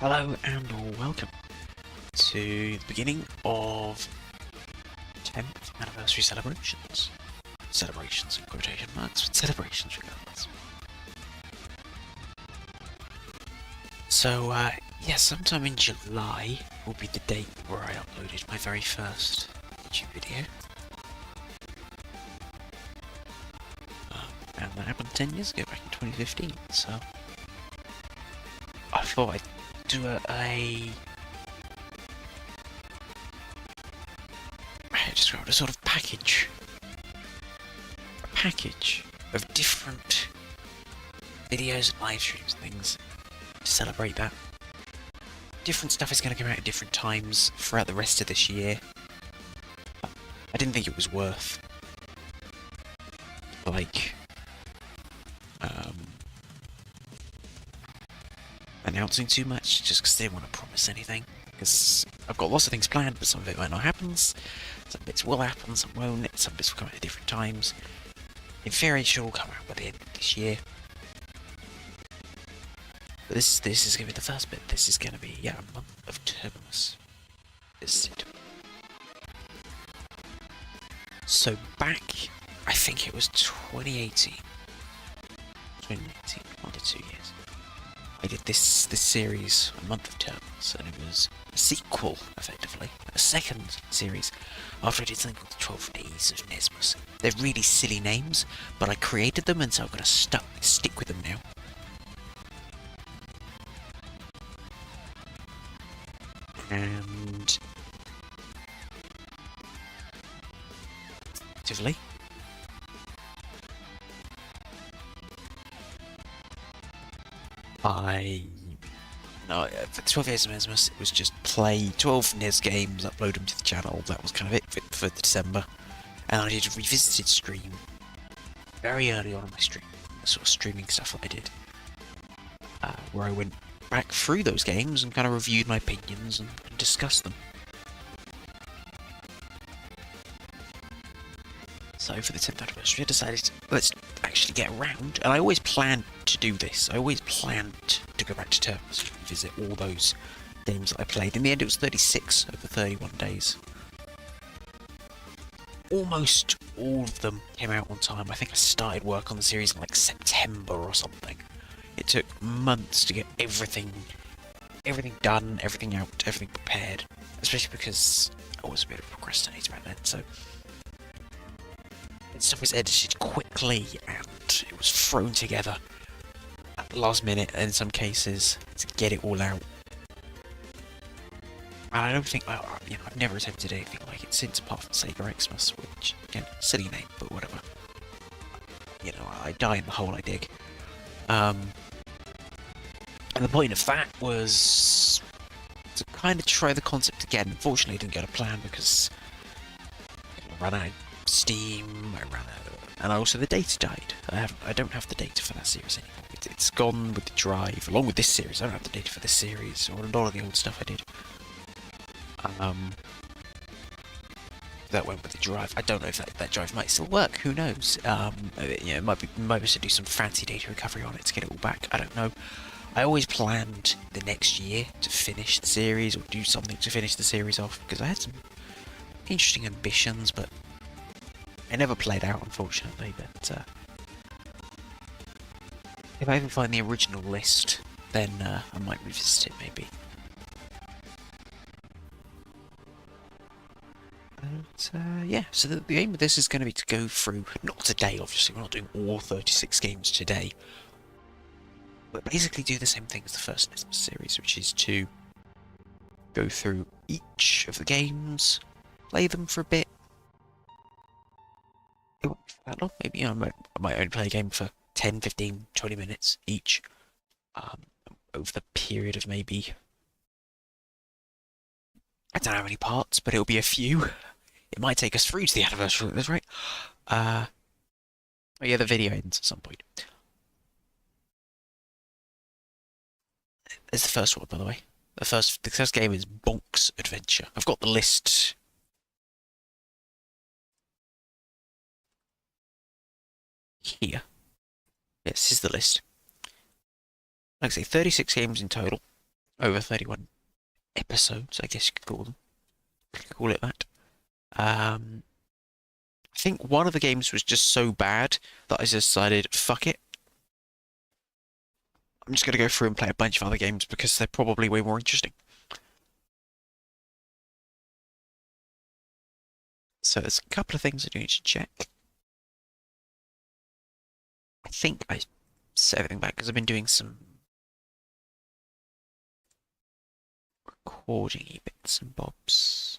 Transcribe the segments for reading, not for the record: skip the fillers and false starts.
Hello and welcome to the beginning of 10th anniversary celebrations. Celebrations in quotation marks, but celebrations regardless. So, yeah, sometime in July will be the date where I uploaded my very first YouTube video. And that happened 10 years ago, back in 2015, so I thought I'd do a sort of package. A package of different videos and live streams and things to celebrate that. Different stuff is going to come out at different times throughout the rest of this year. I didn't think it was worth, like, announcing too much, just because I didn't want to promise anything. Because I've got lots of things planned, but some of it might not happen. Some bits will happen, some won't. Some bits will come out at different times. In theory, it should all come out by the end of this year. But this is going to be the first bit. This is going to be, yeah, a month of Turbomas. This is it. So back, I think it was 2018. 2018, under 2 years. I did this series, a month of Turbomas, and it was a sequel, effectively, a second series, after I did something called 12 Days of Nesmus. They're really silly names, but I created them, and so I'm going to stick with them now. And effectively, for 12 Days of Nesmus, it was just play 12 NES games, upload them to the channel. That was kind of it for December. And I did a revisited stream very early on in my stream, the sort of streaming stuff that I did, where I went back through those games and kind of reviewed my opinions and discussed them. So for the 10th anniversary, I decided, let's actually get around, and I always planned to do this. I always planned to go back to Turbomas and visit all those games that I played. In the end, it was 36 over 31 days. Almost all of them came out on time. I think I started work on the series in like September or something. It took months to get everything done, everything out, everything prepared. Especially because I was a bit of a procrastinator back then, so stuff was edited quickly and it was thrown together at the last minute in some cases to get it all out. And I don't think, I've never attempted anything like it since, apart from Sega Xmas, which, again, silly name, but whatever. You know, I die in the hole I dig. And the point of that was to kind of try the concept again. Unfortunately, it didn't go to plan because I ran out of Steam, and also the data died. I don't have the data for that series anymore. It's gone with the drive, along with this series. I don't have the data for this series, or a lot of the old stuff I did. That went with the drive. I don't know if that drive might still work. Who knows? It might be best to do some fancy data recovery on it to get it all back. I don't know. I always planned the next year to finish the series, or do something to finish the series off, because I had some interesting ambitions, but it never played out, unfortunately. But if I ever find the original list, then I might revisit it, maybe. But yeah, so the aim of this is going to be to go through, not today, obviously, we're not doing all 36 games today, but basically do the same thing as the first Nesmus series, which is to go through each of the games, play them for a bit. It won't be that long, maybe, I might only play a game for 10, 15, 20 minutes each, over the period of maybe, I don't know how many parts, but it'll be a few. It might take us through to the anniversary, that's right. Oh yeah, the video ends at some point. There's the first one, by the way. The first game is Bonk's Adventure. I've got the list here. Yes, this is the list. Like I say, 36 games in total. over 31 episodes, I guess you could call it that. I think one of the games was just so bad that I decided, fuck it. I'm just going to go through and play a bunch of other games because they're probably way more interesting. So there's a couple of things I do need to check. I think I set everything back because I've been doing some recording bits and bobs.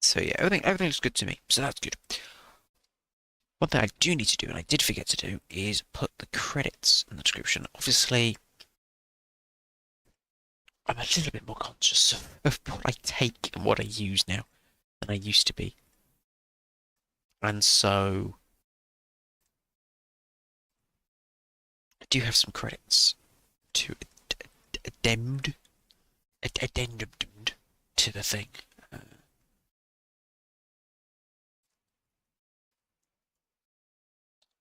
So yeah, everything looks good to me. So that's good. One thing I do need to do, and I did forget to do, is put the credits in the description. Obviously, I'm a little bit more conscious of what I take and what I use now than I used to be. And so I do have some credits to addendum to the thing.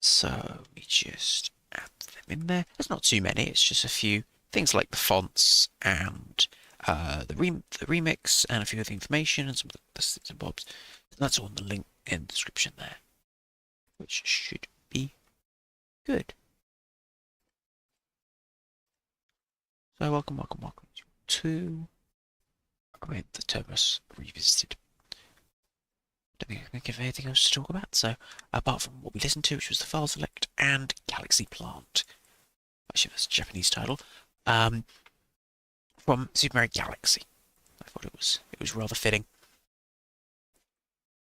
So we just add them in there. There's not too many, it's just a few things like the fonts and the remix and a few of the information and some of the bits and bobs. And that's all in the link in the description there, which should be good. So welcome to the Turbomas Revisited. Don't think I can give anything else to talk about. So, apart from what we listened to, which was the File Select and Galaxy Plant, actually that's a Japanese title, from Super Mario Galaxy. I thought it was rather fitting.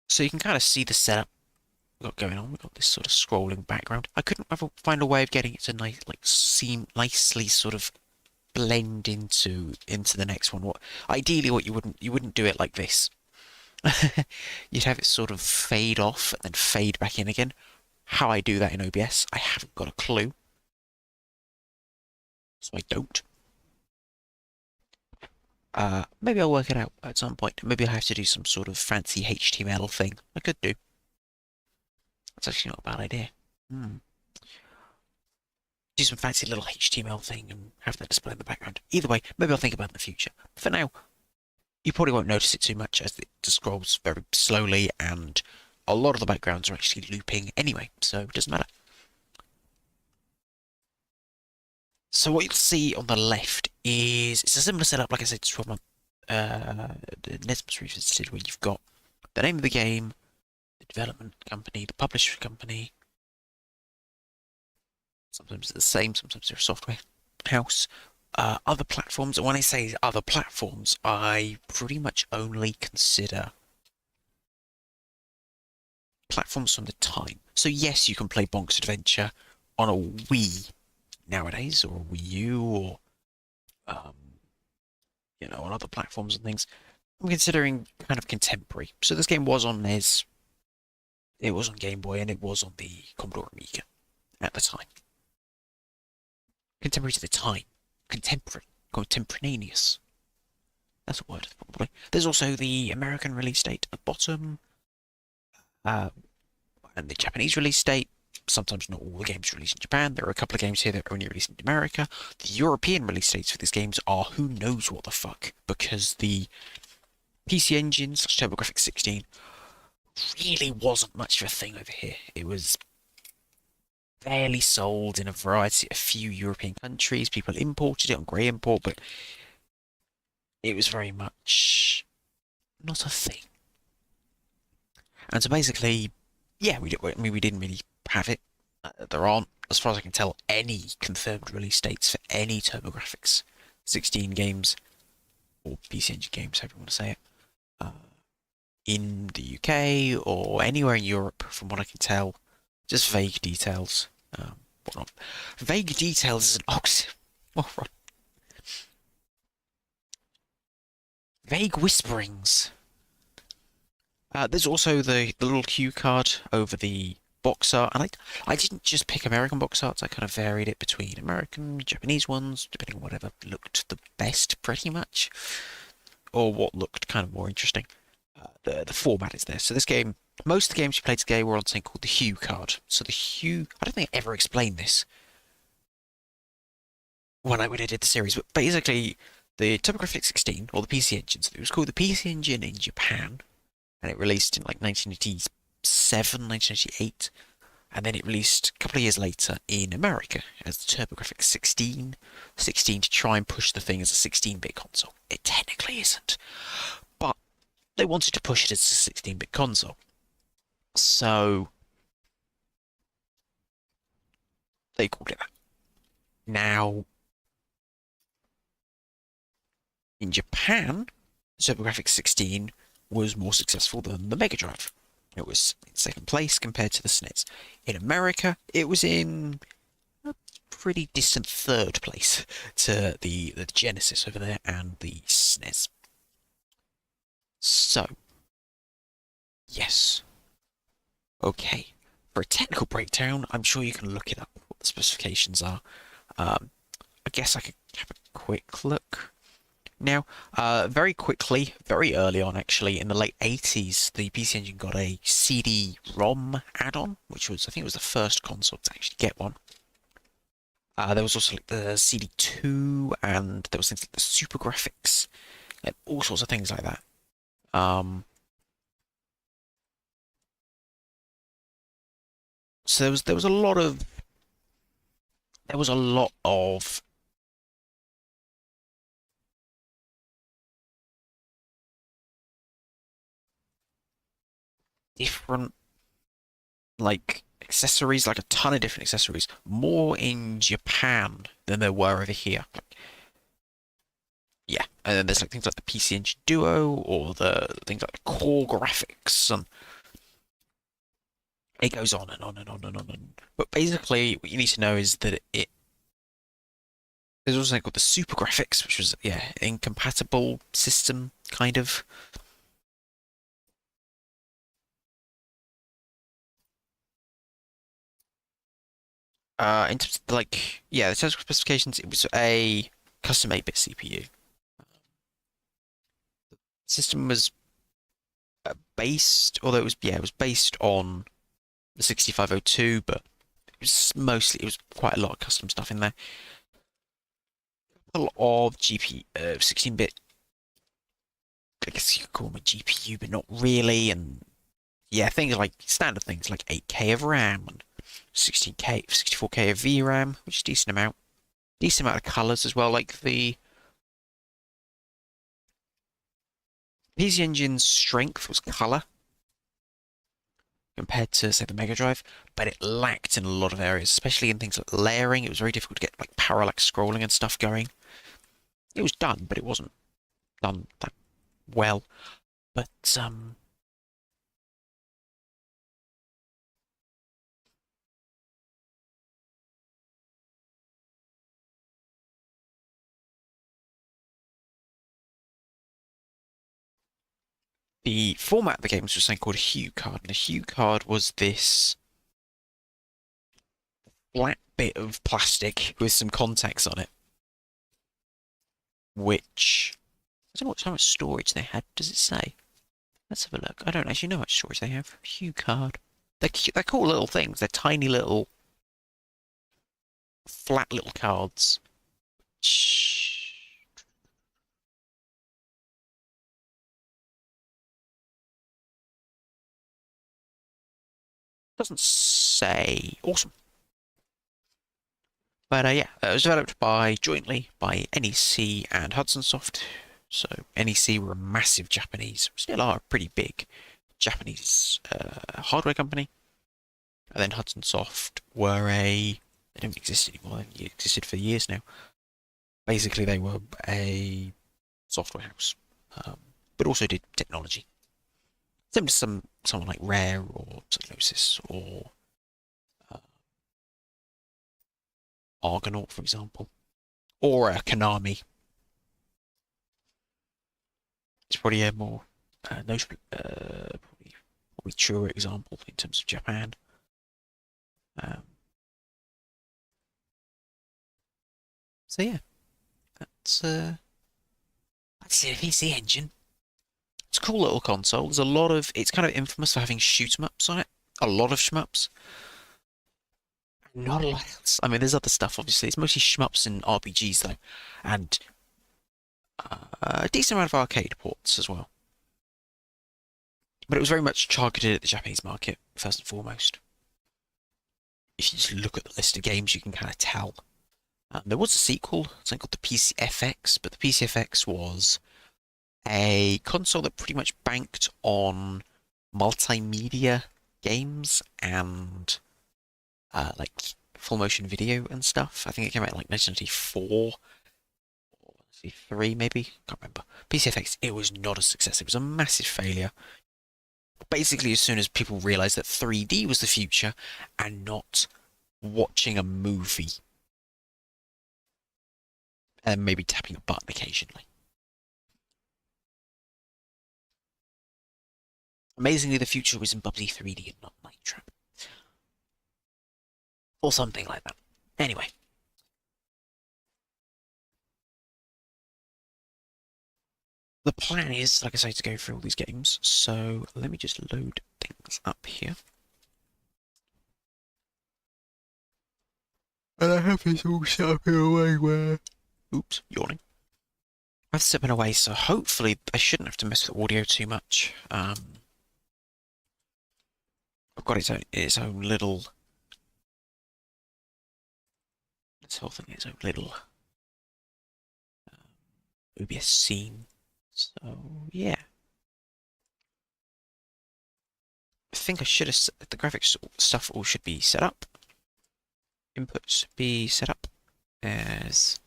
So you can kind of see the setup we've got going on. We've got this sort of scrolling background. I couldn't ever find a way of getting it to seem nicely sort of blend into the next one. Ideally, you wouldn't do it like this. You'd have it sort of fade off and then fade back in again. How I do that in OBS, I haven't got a clue. So I don't. Maybe I'll work it out at some point. Maybe I'll have to do some sort of fancy HTML thing. I could do. That's actually not a bad idea. Do some fancy little HTML thing and have that display in the background. Either way, maybe I'll think about it in the future. For now, you probably won't notice it too much as it just scrolls very slowly and a lot of the backgrounds are actually looping anyway, so it doesn't matter. So what you'll see on the left is, it's a similar setup, like I said, from the Nesmus Revisited, where you've got the name of the game, the development company, the publisher company. Sometimes they're the same, sometimes they're a software house. Other platforms, and when I say other platforms, I pretty much only consider platforms from the time. So yes, you can play Bonk's Adventure on a Wii nowadays, or a Wii U, or on other platforms and things. I'm considering kind of contemporary. So this game was on NES, it was on Game Boy, and it was on the Commodore Amiga at the time. Contemporary to the time. Contemporaneous. That's a word, probably. There's also the American release date at the bottom, and the Japanese release date. Sometimes not all the games released in Japan. There are a couple of games here that are only released in America. The European release dates for these games are who knows what the fuck, because the PC Engine / TurboGrafx 16 really wasn't much of a thing over here. It was barely sold in a few European countries. People imported it on grey import, but it was very much not a thing. And so basically, yeah, we didn't really have it. There aren't, as far as I can tell, any confirmed release dates for any TurboGrafx 16 games, or PC Engine games, however you want to say it, in the UK or anywhere in Europe, from what I can tell. Just vague details. Whatnot. Vague details is an oxymoron. Vague whisperings. There's also the little cue card over the box art, and I didn't just pick American box arts. I kind of varied it between American, Japanese ones, depending on whatever looked the best, pretty much, or what looked kind of more interesting. The format is there. So this game Most of the games we played today were on something called the Hue card. So the Hue, I don't think I ever explained this when I did the series, but basically the TurboGrafx 16 or the PC Engine, so it was called the PC Engine in Japan, and it released in like 1987, 1988, and then it released a couple of years later in America as the TurboGrafx 16 to try and push the thing as a 16-bit console. It technically isn't, but they wanted to push it as a 16-bit console. So they called it that. Now, in Japan, the TurboGrafx 16 was more successful than the Mega Drive. It was in second place compared to the SNES. In America, it was in a pretty distant third place to the Genesis over there and the SNES. So, yes. Okay. For a technical breakdown, I'm sure you can look it up, what the specifications are. I guess I could have a quick look. Now, very quickly, very early on actually, in the late 80s, the PC Engine got a CD-ROM add-on, which was, I think it was the first console to actually get one. There was also like the CD2, and there was things like the Super Graphics, and all sorts of things like that. So there was a lot of different like accessories, like a ton of different accessories, more in Japan than there were over here. Yeah, and then there's like things like the PC Engine Duo or the things like the core graphics, and it goes on and on and on and on. But basically, what you need to know is that there's also something called the Super Graphics, which was incompatible system kind of. In terms of like, yeah, the technical specifications, it was a custom 8-bit CPU. System was although it was based on the 6502, but it was quite a lot of custom stuff in there. A lot of 16-bit, I guess you could call them a GPU, but not really, and yeah, things like standard things like 8K of RAM and 16K, 64K of VRAM, which is a decent amount of colors as well. Like the PC Engine's strength was color compared to say the Mega Drive, but it lacked in a lot of areas, especially in things like layering. It was very difficult to get like parallax scrolling and stuff going. It was done, but it wasn't done that well. But the format of the game was something called a Hue card, and a Hue card was this flat bit of plastic with some contacts on it, which I don't know how much storage they had. Does it say? Let's have a look. I don't actually know how much storage they have. Hue card. They're cool little things. They're tiny little, flat little cards. Doesn't say. Awesome. But yeah, it was developed jointly by NEC and Hudson Soft. So NEC were a massive Japanese, still are a pretty big Japanese hardware company. And then Hudson Soft they don't exist anymore. They existed for years now. Basically, they were a software house, but also did technology. Similar to someone like Rare or Psygnosis or Argonaut, for example, or Konami. It's probably a more notable, probably truer example in terms of Japan. Um, so yeah, that's the PC Engine. It's a cool little console. There's a lot of, it's kind of infamous for having shoot 'em ups on it. A lot of shmups. Not a lot else. I mean, there's other stuff, obviously. It's mostly shmups and RPGs, though. And a decent amount of arcade ports as well. But it was very much targeted at the Japanese market, first and foremost. If you just look at the list of games, you can kind of tell. There was a sequel, something called the PCFX, but the PCFX was a console that pretty much banked on multimedia games and like full motion video and stuff. I think it came out in like 1994 or 1993 maybe. Can't remember. PCFX, it was not a success. It was a massive failure. Basically, as soon as people realized that 3D was the future and not watching a movie and maybe tapping a button occasionally. Amazingly, the future was in Bubsy 3D and not Night Trap. Or something like that. Anyway. The plan is, like I say, to go through all these games. So let me just load things up here. And I have this all set up in a way where... Oops, yawning. I've set it away, so hopefully I shouldn't have to mess with audio too much. I've got its own little... This whole thing is its own little... OBS scene. So, yeah. I think I should have... The graphics stuff all should be set up. Inputs be set up as...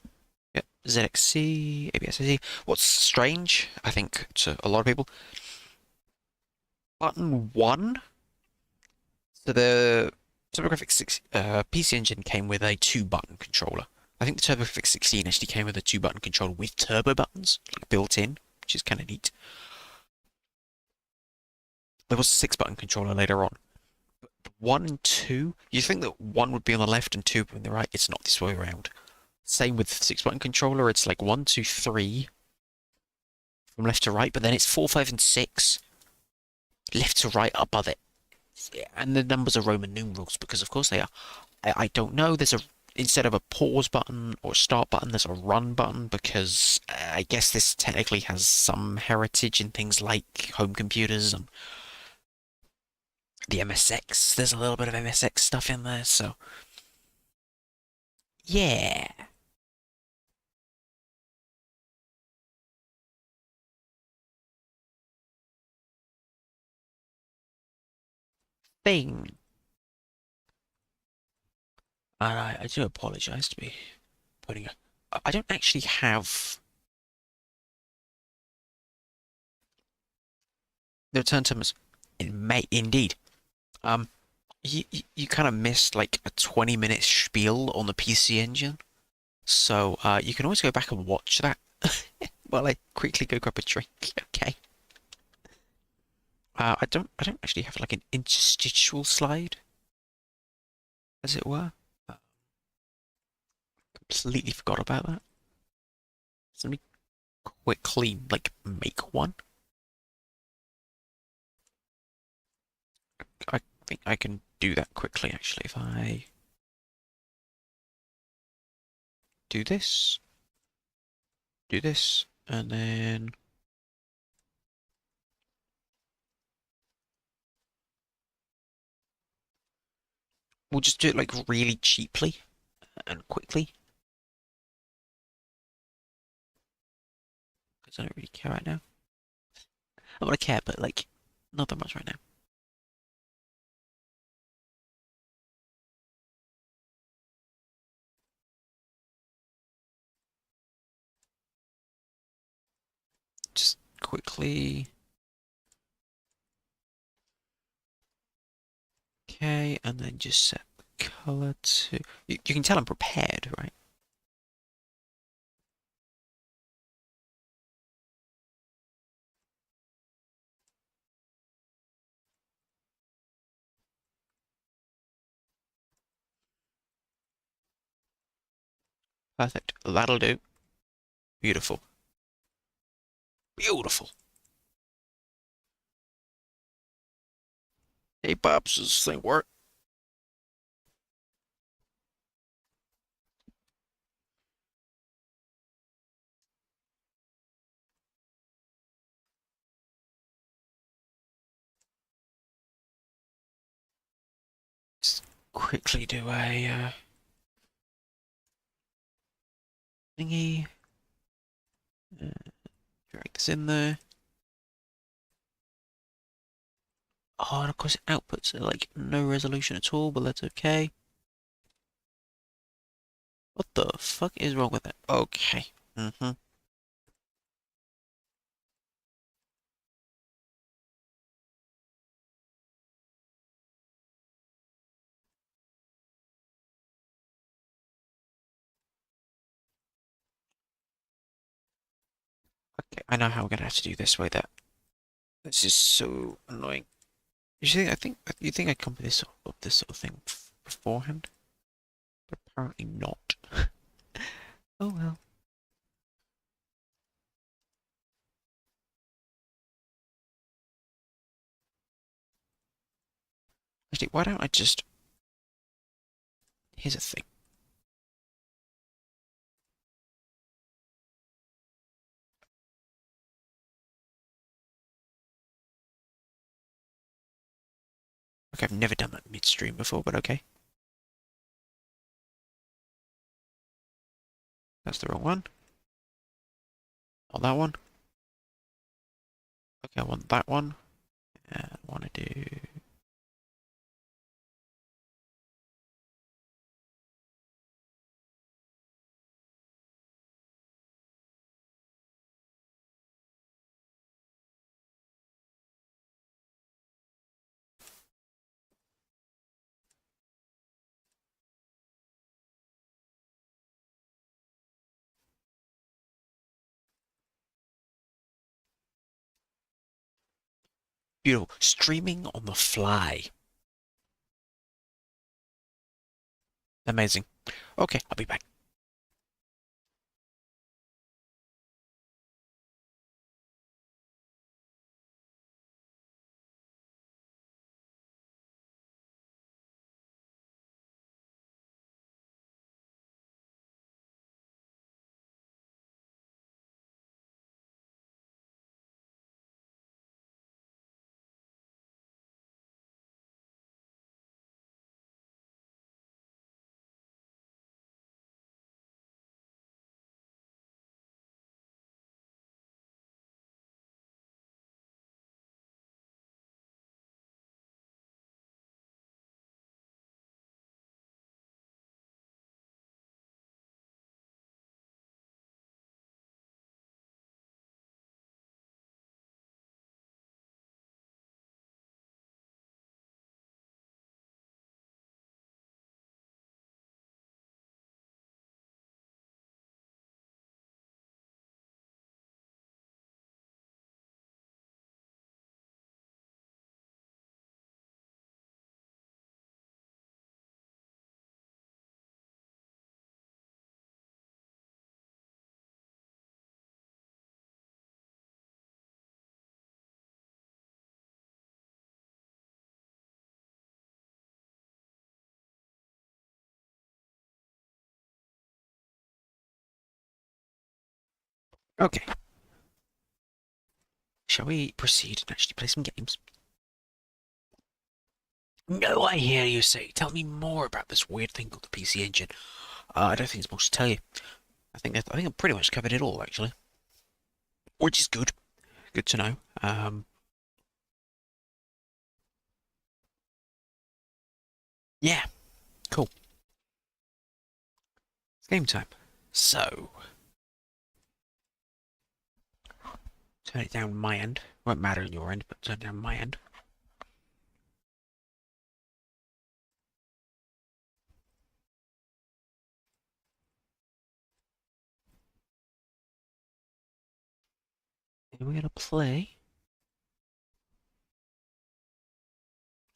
Yep, ZXC, ABS-C. What's strange, I think, to a lot of people, button 1, so the TurboGrafx 6 PC Engine came with a 2-button controller. I think the TurboGrafx 16 actually came with a 2-button controller with turbo buttons, like built in, which is kind of neat. There was a 6-button controller later on. But 1 and 2, you think that 1 would be on the left and 2 would be on the right. It's not this way around. Same with 6-button controller, it's like 1, 2, 3 from left to right, but then it's 4, 5, and 6 left to right above it. And the numbers are Roman numerals because, of course, they are. I don't know. There's a instead of a pause button or start button, there's a run button because I guess this technically has some heritage in things like home computers and the MSX. There's a little bit of MSX stuff in there, so yeah. Thing. And I do apologize to be putting a... I don't actually have the return terms in May. Indeed. You kind of missed like a 20-minute spiel on the PC Engine, so you can always go back and watch that while I quickly go grab a drink. Okay. I don't actually have like an interstitial slide, as it were. Completely forgot about that. So let me quickly like make one. I think I can do that quickly actually if I do this, and then we'll just do it like really cheaply and quickly. Because I don't really care right now. I want to care, but like not that much right now. Just quickly. Okay, and then just set the color to... You can tell I'm prepared, right? Perfect. That'll do. Beautiful. Beautiful. Hey, Pops, does this thing work? Just quickly do a thingy. Uh, Drag this in there. Oh, and of course it outputs like no resolution at all, but that's okay. What the fuck is wrong with it? Okay. Mm-hmm. Okay, I know how we're gonna have to do this way. This is so annoying. You think I come with this sort of thing beforehand, but apparently not. Oh well. Actually, why don't I just? Here's a thing. Okay, I've never done that midstream before, but okay. That's the wrong one. Not that one. Okay, I want that one. I want to do. Beautiful. Streaming on the fly. Amazing. Okay, I'll be back. Okay. Shall we proceed and actually play some games? No, I hear you say. Tell me more about this weird thing called the PC Engine. I don't think there's much to tell you. I think I've pretty much covered it all actually, which is good. Good to know. Yeah, cool. It's game time. So, turn it down my end. Won't matter on your end, but turn down my end. And we're gonna play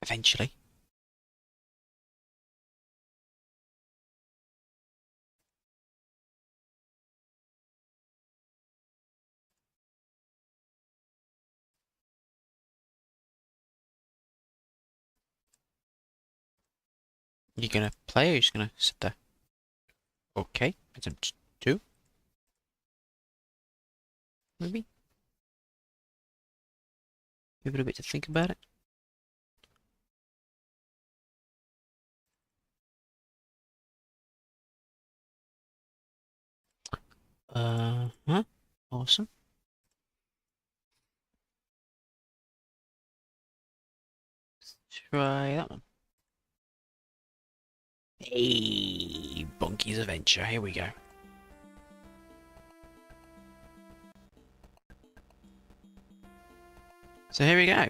eventually. You gonna play or you just gonna sit there? Okay, attempt 2. Maybe? Give it a bit to think about it. Huh? Awesome. Let's try that one. Hey, Bonky's Adventure, here we go. So here we go.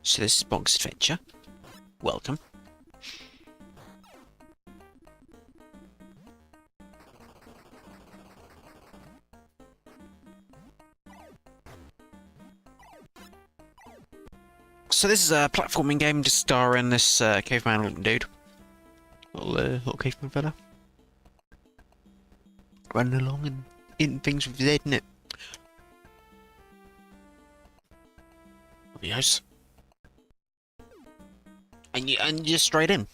So this is Bonk's Adventure. Welcome. So this is a platforming game just starring this caveman looking dude. Little caveman fella. Running along and eating things with his head in it. Yes. And you just straight in.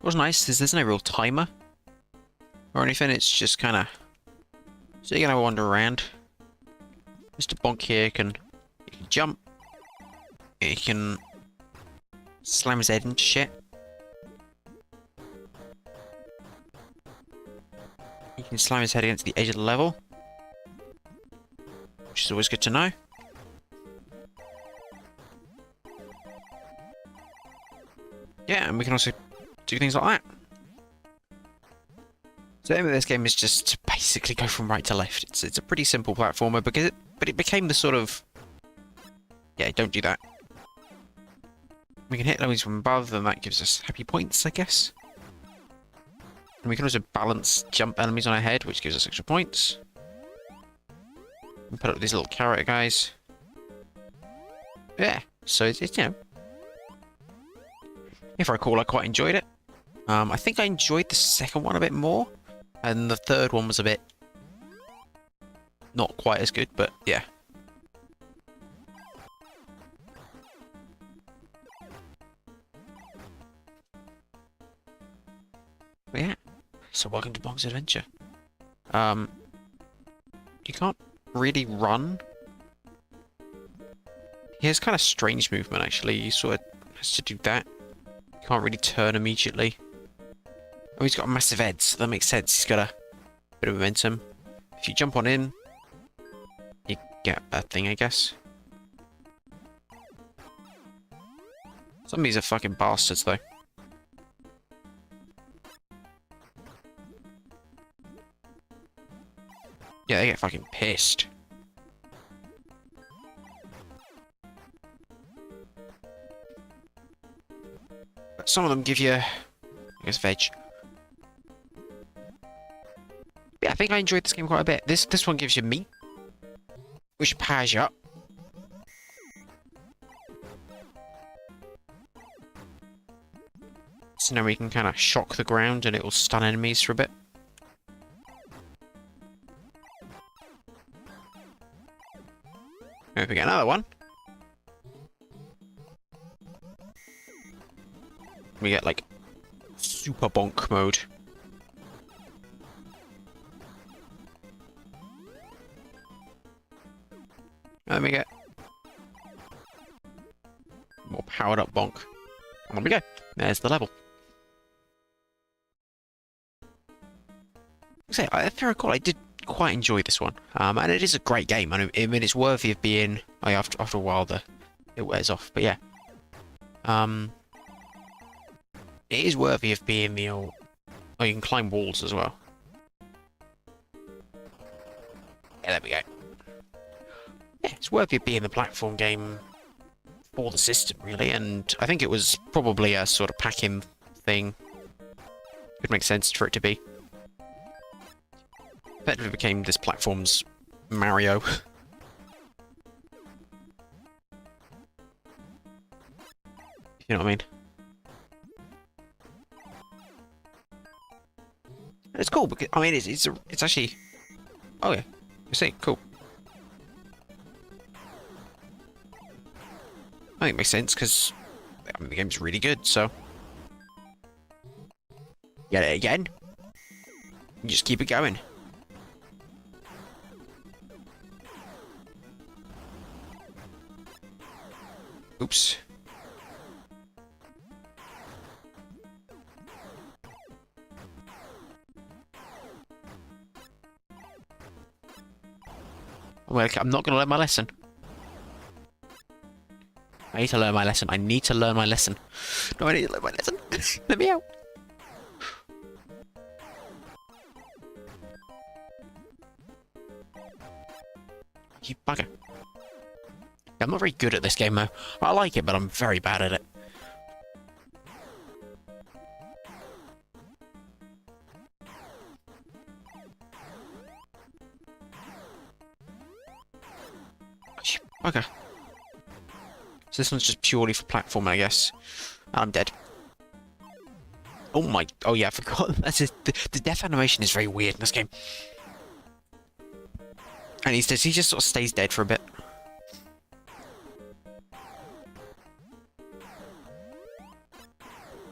What's nice is there's no real timer or anything, it's just kinda so you're gonna wander around. Mr. Bonk here he can jump. He can slam his head into shit. He can slam his head against the edge of the level, which is always good to know. Yeah, and we can also do things like that. So the aim of this game is just to basically go from right to left. It's a pretty simple platformer because it became the sort of, yeah, don't do that. We can hit enemies from above, and that gives us happy points, I guess. And we can also balance jump enemies on our head, which gives us extra points. And put up these little carrot guys. Yeah, so it's you know, if I recall, I quite enjoyed it. I think I enjoyed the second one a bit more, and the third one was a bit not quite as good, but yeah. But yeah, so welcome to Bonk's Adventure. You can't really run. He has kind of strange movement, actually. He sort of has to do that. You can't really turn immediately. Oh, he's got a massive head, so that makes sense. He's got a bit of momentum. If you jump on in, you get a thing, I guess. Some of these are fucking bastards, though. Yeah, they get fucking pissed. But some of them give you, I guess, veg. Yeah, I think I enjoyed this game quite a bit. This one gives you meat, which powers you up. So now we can kind of shock the ground and it will stun enemies for a bit. If we get another one, we get like super bonk mode. And then we get more powered up bonk. And there we go. There's the level. Say, if I recall, I did quite enjoy this one, and it is a great game. I mean, it's worthy of being. After a while, it wears off. But yeah, it is worthy of being the old. Oh, you can climb walls as well. Yeah, there we go. Yeah, it's worthy of being the platform game for the system, really. And I think it was probably a sort of pack-in thing. Would make sense for it to be. Effectively became this platform's Mario. You know what I mean? It's cool because I mean it's actually Oh yeah, I see. Cool. I think it makes sense because I mean, the game's really good. So get it again. You just keep it going. Oops. Well, I'm not going to learn my lesson. I need to learn my lesson. I need to learn my lesson. No, I need to learn my lesson. Let me out. You bugger. I'm not very good at this game, though. I like it, but I'm very bad at it. You bugger. So this one's just purely for platforming, I guess. I'm dead. Oh my... Oh yeah, I forgot. That's just, the death animation is very weird in this game. And he just sort of stays dead for a bit.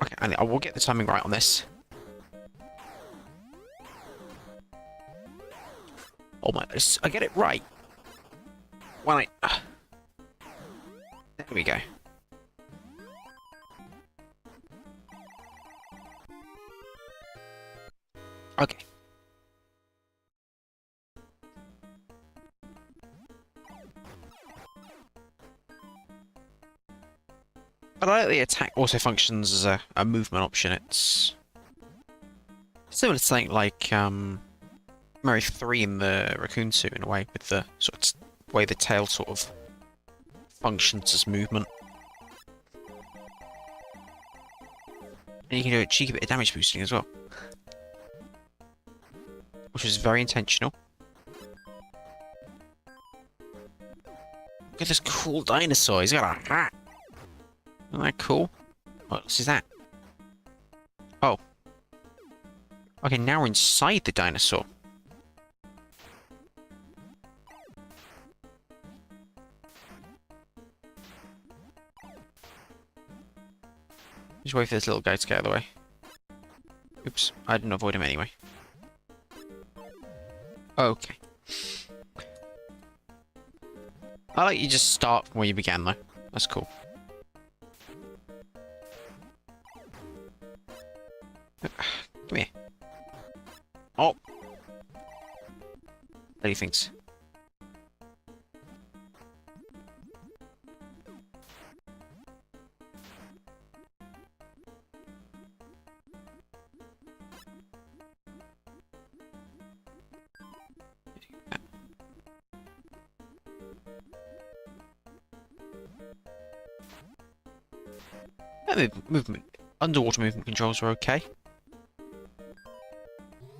Okay, and I will get the timing right on this. Oh my... I get it right. When I... There we go. Okay. But I like the attack also functions as a movement option. It's similar to something like Mario 3 in the raccoon suit in a way, with the sort of way the tail sort of functions as movement. And you can do a cheeky bit of damage boosting as well. Which is very intentional. Look at this cool dinosaur, he's got a hat! Isn't that cool? What else is that? Oh. Okay, now we're inside the dinosaur. Just wait for this little guy to get out of the way. Oops, I didn't avoid him anyway. Okay. I like you just start from where you began though. That's cool. Come here. Oh! Bloody things. Movement. Underwater movement controls are okay.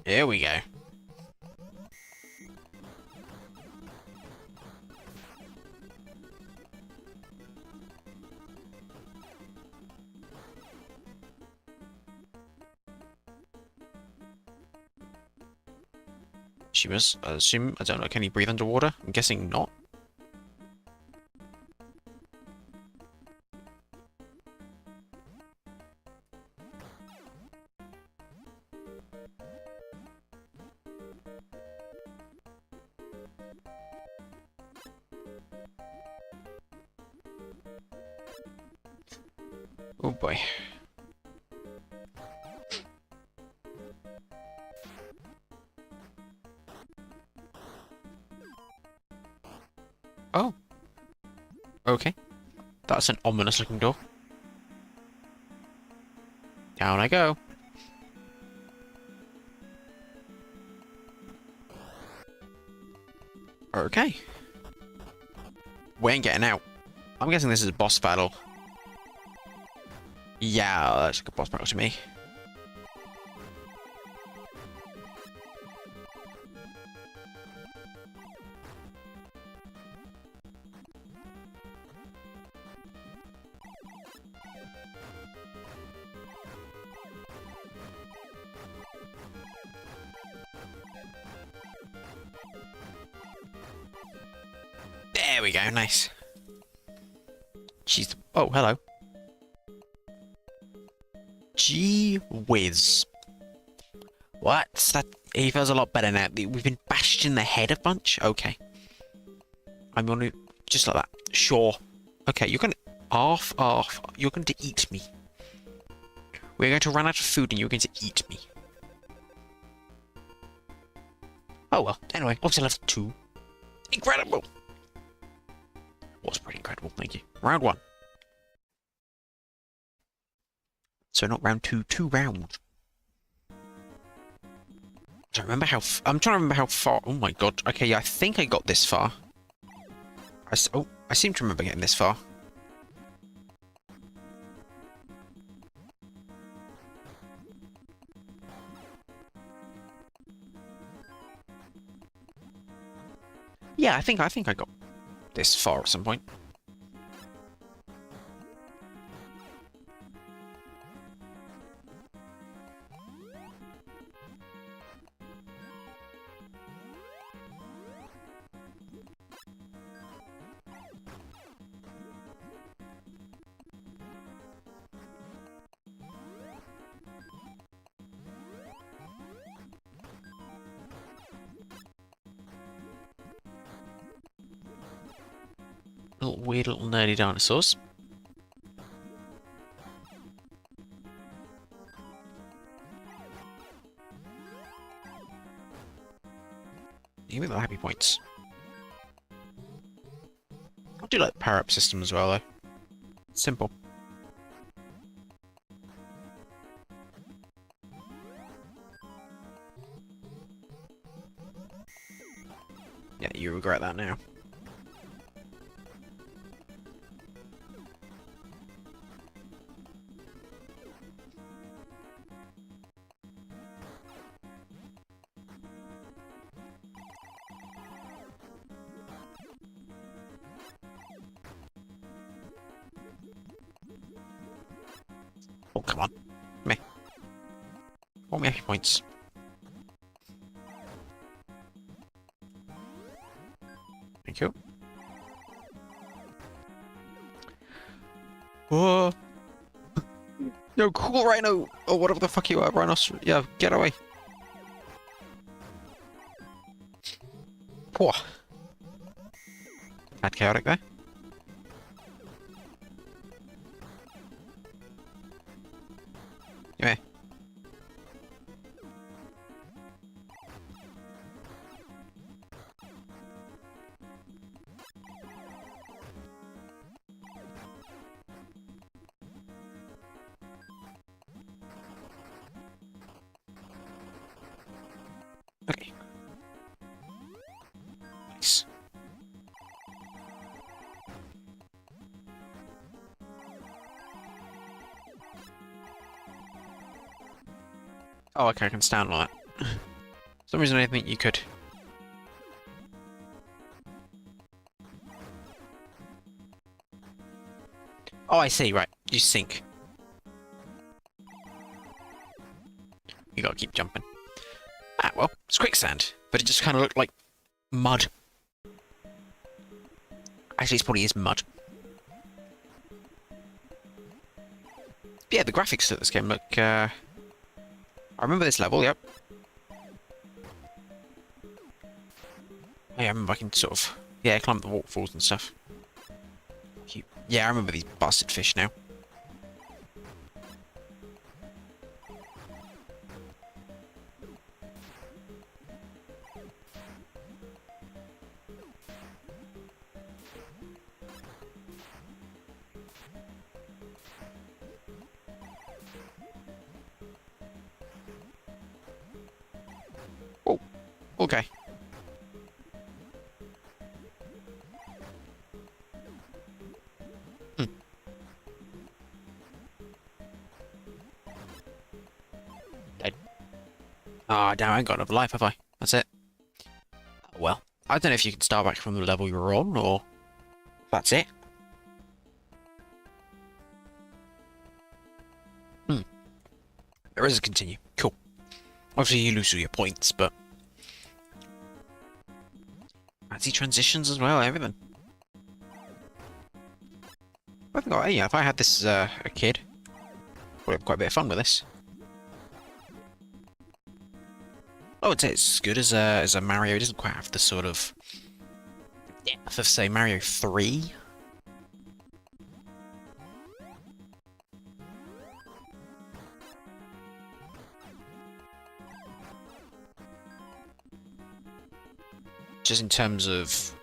Here we go. I assume, I don't know, can he breathe underwater? I'm guessing not. Oh boy. Oh. Okay. That's an ominous looking door. Down I go. Okay. We ain't getting out. I'm guessing this is a boss battle. Yeah, that's like a boss battle to me. There we go, nice. Jeez. Oh, hello. Gee whiz. What? That he feels a lot better now. We've been bashed in the head a bunch? Okay. I'm gonna just like that. Sure. Okay, you're gonna you're going to eat me. We're going to run out of food and you're going to eat me. Oh well, anyway, obviously level 2. Incredible! Was pretty incredible, thank you. Round 1. So not round 2, 2 rounds. I don't remember how I'm trying to remember how far. Oh my god. Okay, yeah, I think I got this far. I seem to remember getting this far. Yeah, I think I got this far at some point. Little weird little nerdy dinosaurs. Give me the happy points. I do like the power-up system as well, though. Simple. Yeah, you regret that now. Oh, come on. Me. All my happy points. Thank you. Whoa. No, cool rhino! Or whatever the fuck you are, rhinoceros. Yeah, get away. Poor. Bad chaotic there. Come here. Okay. Nice. Oh, okay, I can stand on that. For some reason I didn't think you could. Oh, I see, right. You sink. You gotta keep jumping. Ah, well, it's quicksand, but it just kind of looked like mud. Actually, it probably is mud. But yeah, the graphics to this game look, I remember this level, yep. Oh, yeah, I remember I can sort of, yeah, climb the waterfalls and stuff. Yeah, I remember these bastard fish now. Oh, okay. Dead. Ah, damn, I ain't got enough life, have I? That's it. Well, I don't know if you can start back from the level you were on, or... That's it. There is a continue. Cool. Obviously, you lose all your points, but... Fancy transitions as well, everything. Well, yeah, if I had this as a kid, would have quite a bit of fun with this. I would say it's as good as a Mario. It doesn't quite have the sort of depth of, say, Mario 3. Just in terms of,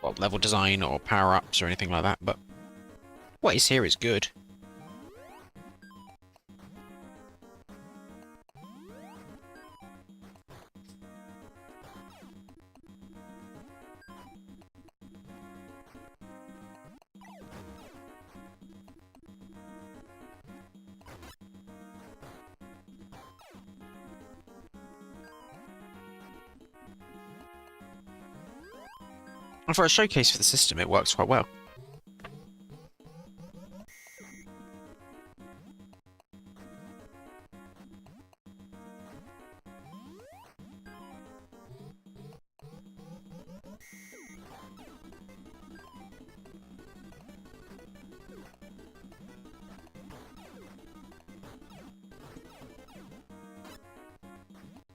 well, level design or power-ups or anything like that, but what is here is good. And for a showcase for the system, it works quite well.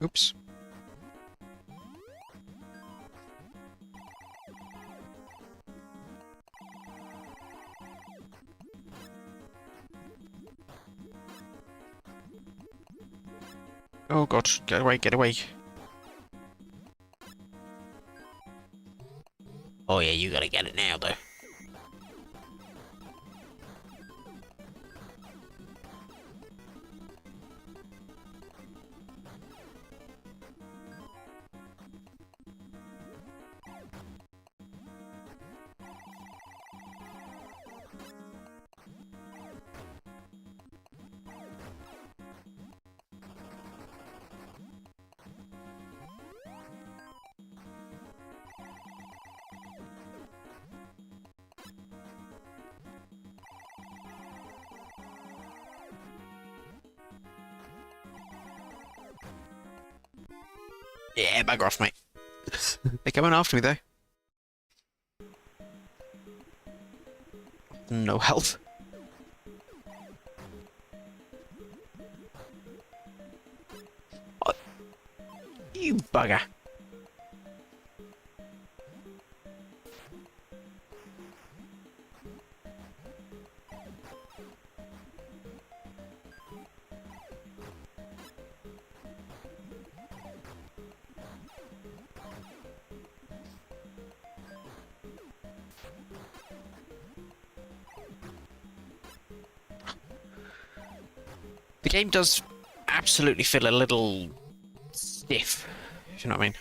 Oops. Oh god, get away, get away. Oh yeah, you gotta get it now, though. Yeah, bugger off, mate. They're coming after me, though. No health. What? You bugger. The game does absolutely feel a little stiff, if you know what I mean.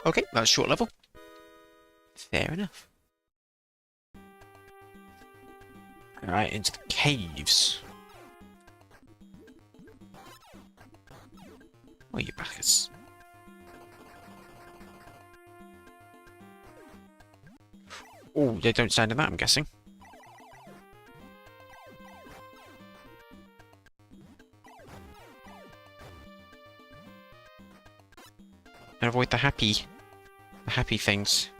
Okay, that's short level. Fair enough. Alright, into the caves. Oh, you backers. Oh, they don't stand in that, I'm guessing. And avoid the happy things.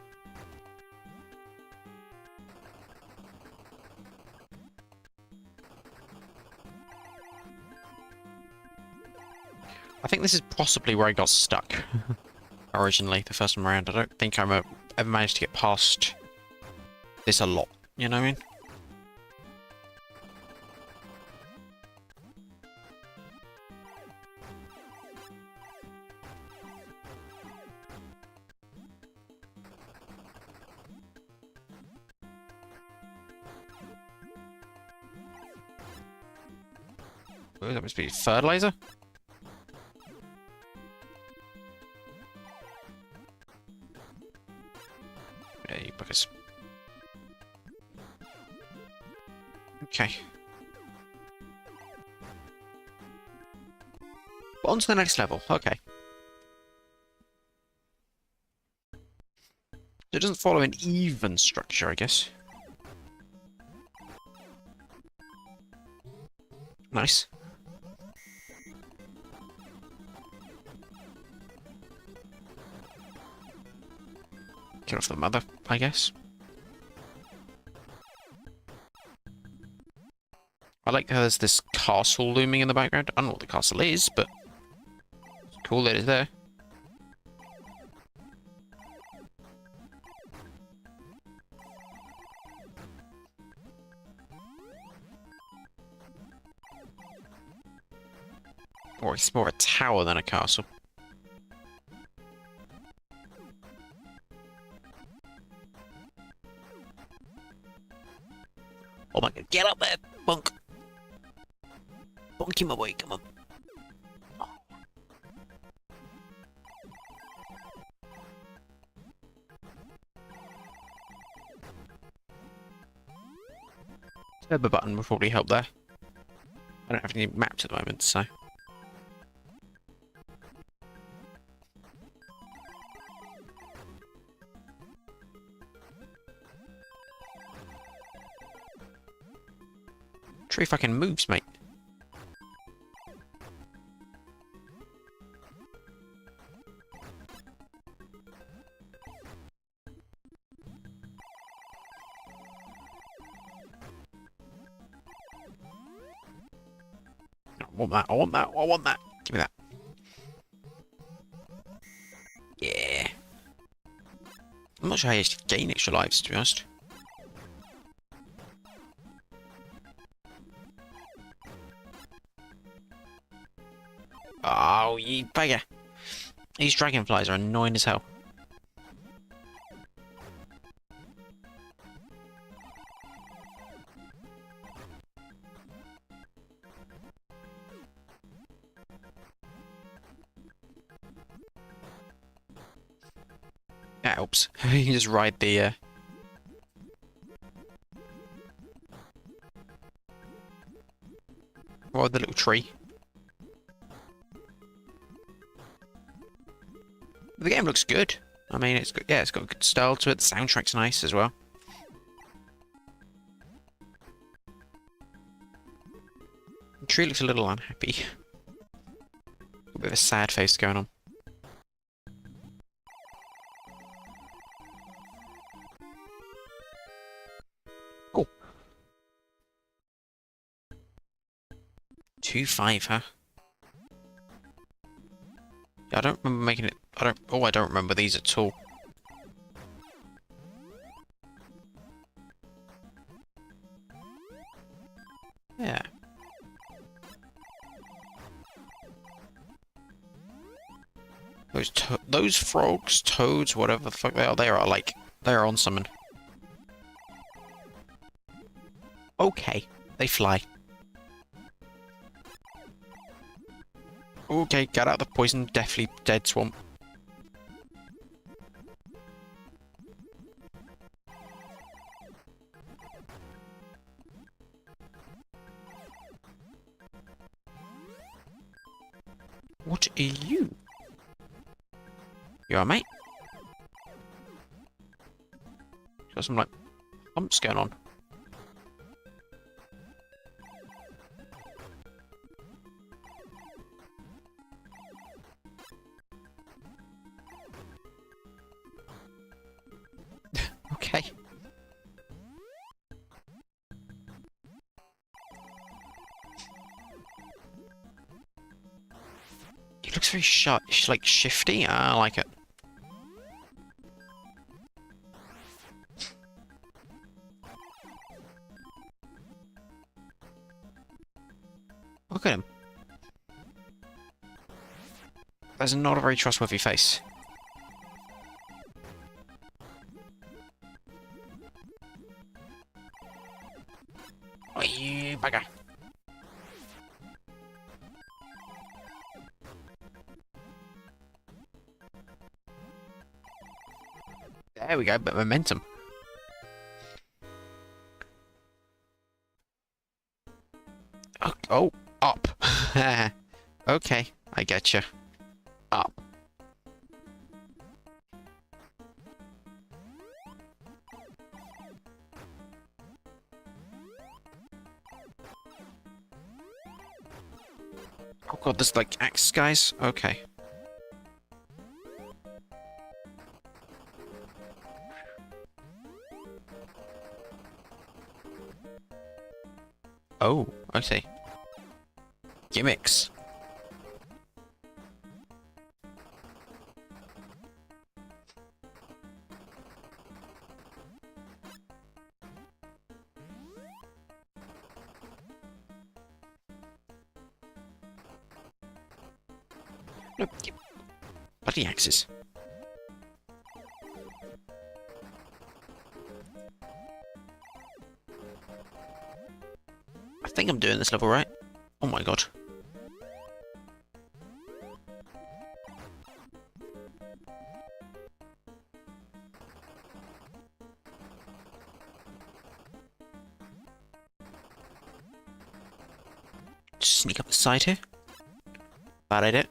I think this is possibly where I got stuck originally, the first time around. I don't think I ever managed to get past this a lot, you know what I mean? Oh, that must be fertilizer? Okay. On to the next level. Okay. It doesn't follow an even structure, I guess. Nice. Get off the mother, I guess. I like how there's this castle looming in the background. I don't know what the castle is, but it's cool that it's there. Or it's more a tower than a castle. Oh my god, get up there, bunk! Bonk him away, come on. Turbo button would probably help there. I don't have any maps at the moment, so... Tree fucking moves, mate. I want that, I want that, I want that. Give me that. Yeah. I'm not sure how you gain extra lives, to be honest. Oh, you beggar. These dragonflies are annoying as hell. That helps. You can just ride the, or the little tree. The game looks good. I mean, it's good. Yeah, it's got a good style to it. The soundtrack's nice as well. The tree looks a little unhappy. A bit of a sad face going on. Cool. 2-5, huh? Yeah, I don't remember making it. I don't remember these at all. Yeah. Those frogs, toads, whatever the fuck they are like, they're on something. Okay, they fly. Okay, get out of the poison, deathly dead swamp. What are you? You alright, mate? Got some, like, humps going on. Okay. He looks very sharp, like shifty. I like it. Look at him. That's not a very trustworthy face. Oh, you bugger. There we go, bit of momentum. Oh, oh, up. Okay, I get you. Up. Oh god, there's like axe guys? Okay. Oh, I see. Gimmicks. No, bloody axes. I think I'm doing this level right. Oh my god. Just sneak up the side here. Bad idea.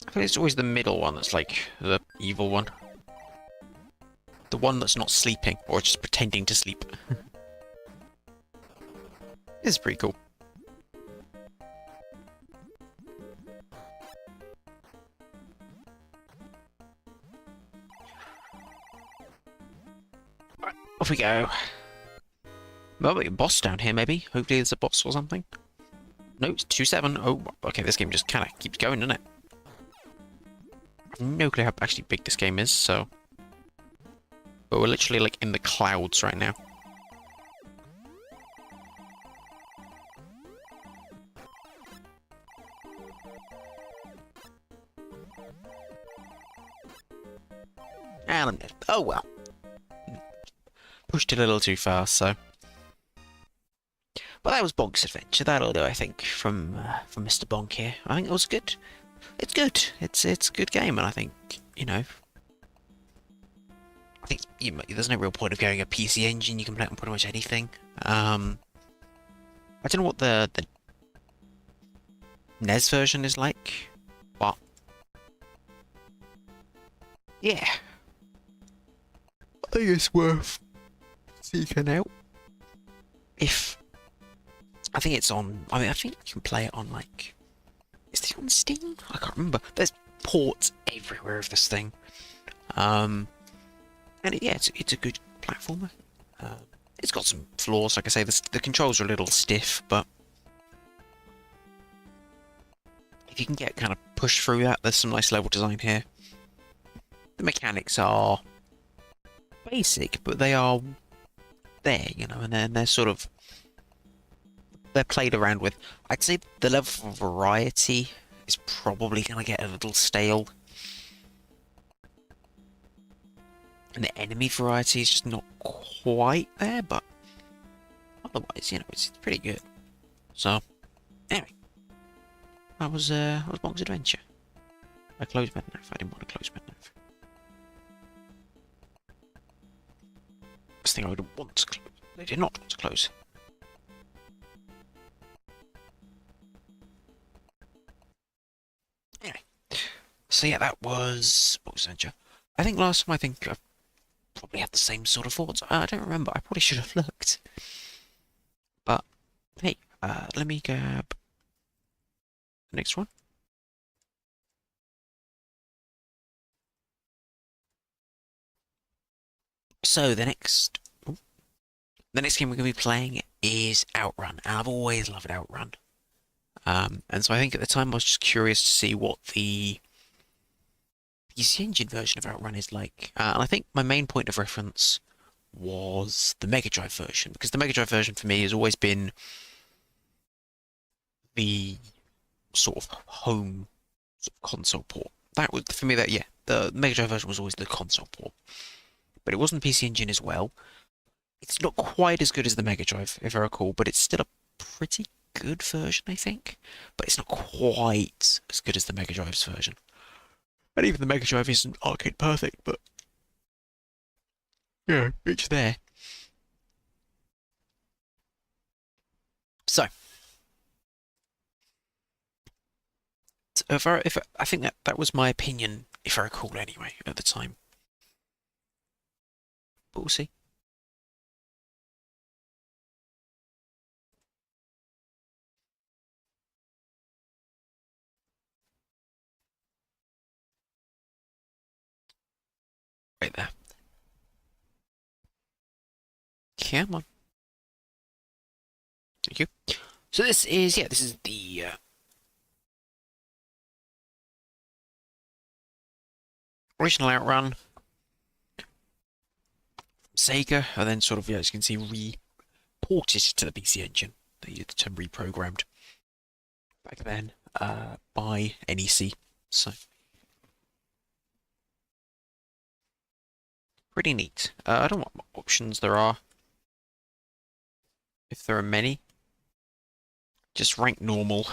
I think it's always the middle one that's like the evil one. The one that's not sleeping, or just pretending to sleep. This is pretty cool. Right, off we go. Well, a boss down here, maybe. Hopefully there's a boss or something. No, it's 2-7. Oh, okay, this game just kind of keeps going, doesn't it? No clue how actually big this game is, so... But we're literally, like, in the clouds right now. And I'm dead. Oh, well. Pushed it a little too fast, so... But that was Bonk's adventure. That'll do, I think, from Mr. Bonk here. I think it was good. It's good. It's a good game, and I think, you know... I think there's no real point of going a PC engine. You can play it on pretty much anything. I don't know what the NES version is like, but yeah, I think it's worth seeking out. If I think it's on, I think you can play it on like, is this on Steam? I can't remember. There's ports everywhere of this thing. And yeah, it's a good platformer. It's got some flaws, like I say, the controls are a little stiff, but if you can get kind of pushed through that, there's some nice level design here. The mechanics are basic, but they are there, you know, and they're sort of, they're played around with. I'd say the level of variety is probably going to get a little stale. And the enemy variety is just not quite there, but otherwise, you know, it's pretty good. So, anyway, that was Bonk's adventure. I closed Medknife. I didn't want to close Medknife. This thing I would want to close. They did not want to close. Anyway, so yeah, that was Bonk's adventure. I think last time, I probably had the same sort of thoughts. I don't remember. I probably should have looked. But hey, let me grab the next one. So the next game we're going to be playing is Outrun, and I've always loved Outrun. And so I think at the time I was just curious to see what the PC Engine version of Outrun is like. And I think my main point of reference was the Mega Drive version, because the Mega Drive version for me has always been the sort of home sort of console port. That was, for me, the Mega Drive version was always the console port. But it wasn't PC Engine as well. It's not quite as good as the Mega Drive, if I recall, but it's still a pretty good version, I think. But it's not quite as good as the Mega Drive's version. And even the Mega Drive isn't arcade perfect, but Yeah, it's there. So, if I think that was my opinion, if I recall anyway, at the time. But we'll see. Right there. Come on. Thank you. So this is the original Outrun Sega, and then sort of, as you can see, reported to the PC Engine. They used the term reprogrammed back then by NEC. So pretty neat. I don't know what options there are, if there are many. Just rank normal.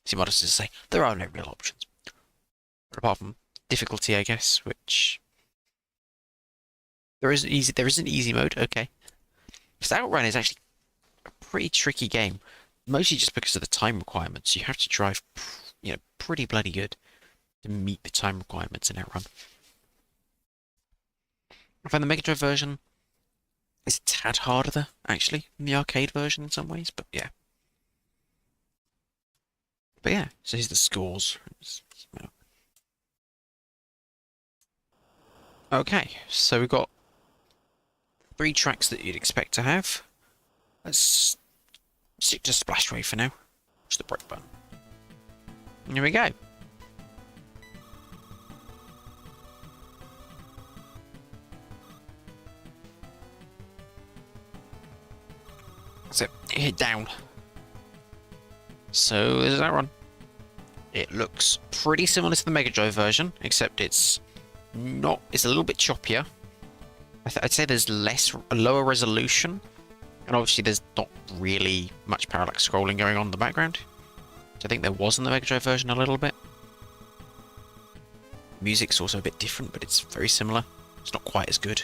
See, modest to say, there are no real options. Apart from difficulty, I guess, which there is an easy mode, okay. Because Outrun is actually a pretty tricky game, mostly just because of the time requirements. You have to drive, pretty bloody good to meet the time requirements in Outrun. I find the Mega Drive version is a tad harder, actually, than the arcade version in some ways, but yeah. But yeah, so here's the scores. Okay, so we've got 3 tracks that you'd expect to have. Let's stick to Splashway for now. Just the break button. Here we go. That's it. Hit down. So this is Outrun. It looks pretty similar to the Mega Drive version, except it's not. It's a little bit choppier. I'd say there's a lower resolution, and obviously there's not really much parallax scrolling going on in the background. So I think there was in the Mega Drive version a little bit. Music's also a bit different, but it's very similar. It's not quite as good.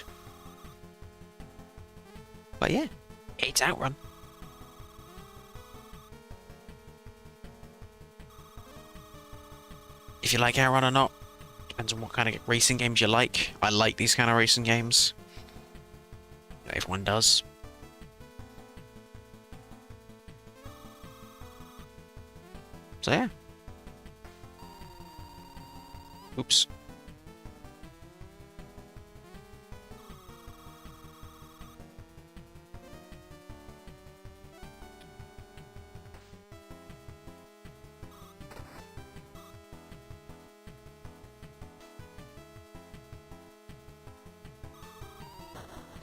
But yeah, it's Outrun. If you like Outrun or not, depends on what kind of racing games you like. I like these kind of racing games. Everyone does. So yeah. Oops.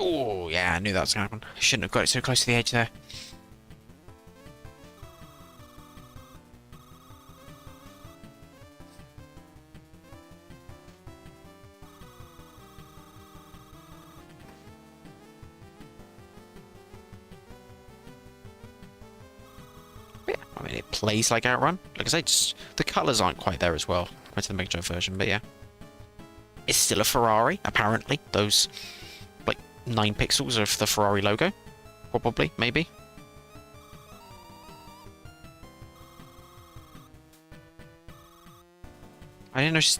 Oh, yeah, I knew that was going to happen. I shouldn't have got it so close to the edge there. But yeah, I mean, it plays like Outrun. Like I said, the colours aren't quite there as well compared to the Mega Drive version, but yeah. It's still a Ferrari, apparently. Those 9 pixels of the Ferrari logo. Probably, maybe. I didn't notice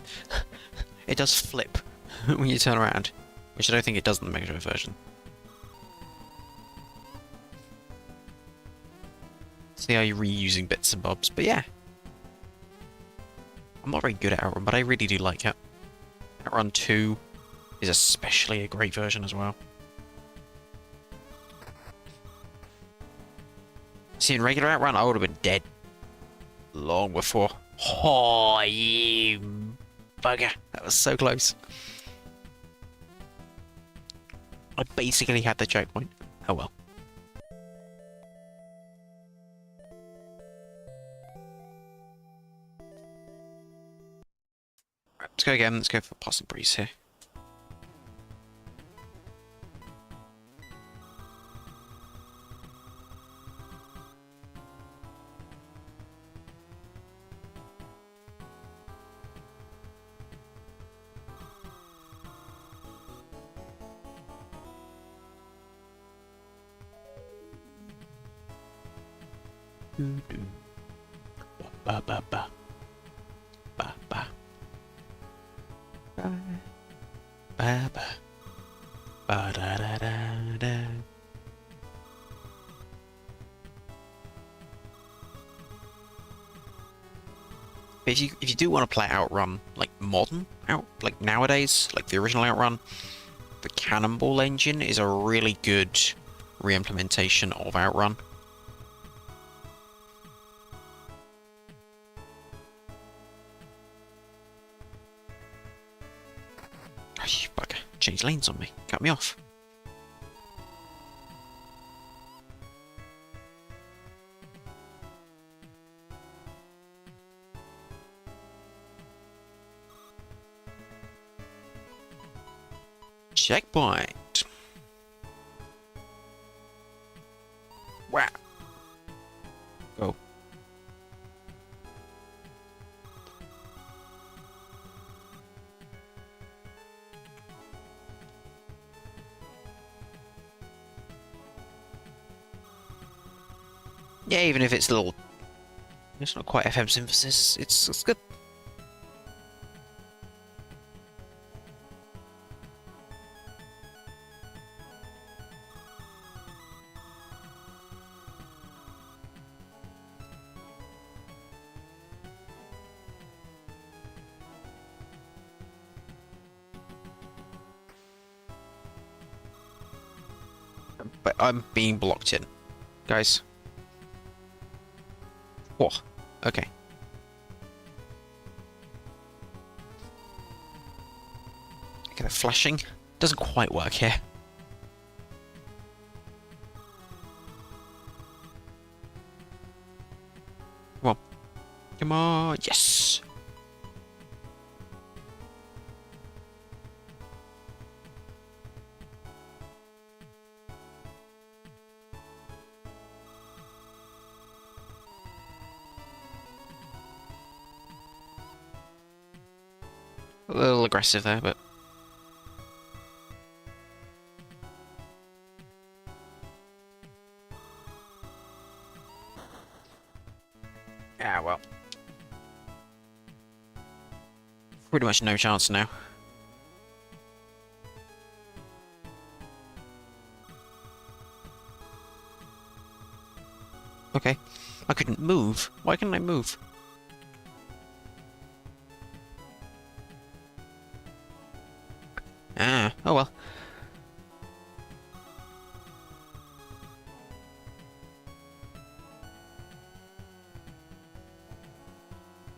it does flip when you turn around, which I don't think it does in the Mega Drive version. See how you're reusing bits and bobs, but yeah. I'm not very good at Outrun, but I really do like it. Outrun 2 is especially a great version as well. See, in regular Outrun, I would have been dead long before. Oh, you bugger. That was so close. I basically had the checkpoint. Oh well. Right, let's go again. Let's go for Passing Breeze here. do. Ba ba ba ba ba ba ba ba ba da da da da. But if you do want to play Outrun like modern like nowadays, like the original Outrun, the Cannonball engine is a really good re-implementation of Outrun. Oh, you bugger. Change lanes on me. Cut me off. Checkpoint. Wow. Go. Yeah, even if it's a little, it's not quite FM synthesis. It's good. But I'm being blocked in, guys. Whoa. Okay. Okay, the flashing doesn't quite work here. Come on. Come on. Yes. A little aggressive there, but... Ah, well. Pretty much no chance now. Okay. I couldn't move. Why couldn't I move? Ah, oh well.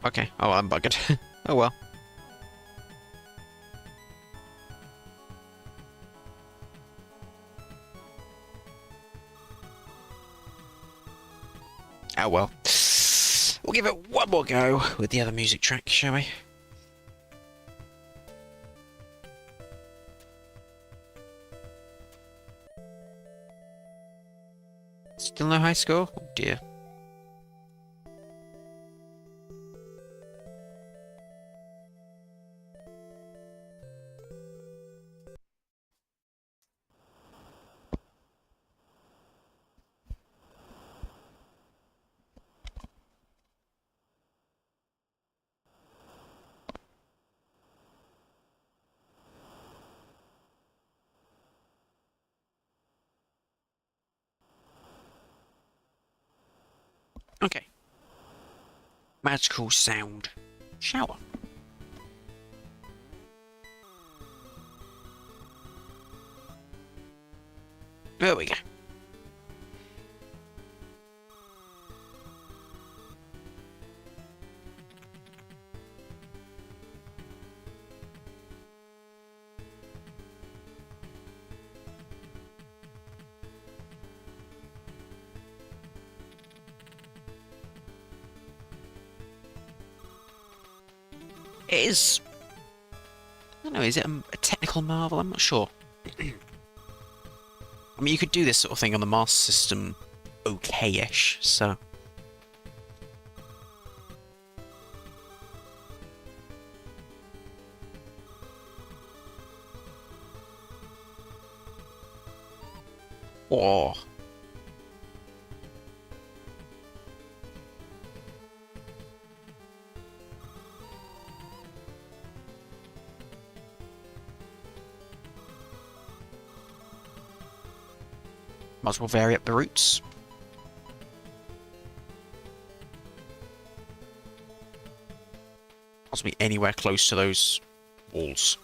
Okay, oh, I'm buggered. Oh well. Oh well. We'll give it one more go with the other music track, shall we? Still no high score? Oh dear. Okay. Magical sound. Shower. There we go. It is... I don't know, is it a technical marvel? I'm not sure. I mean, you could do this sort of thing on the Master System okay-ish, so... Oh. Might as well vary up the routes. Might as well be anywhere close to those walls.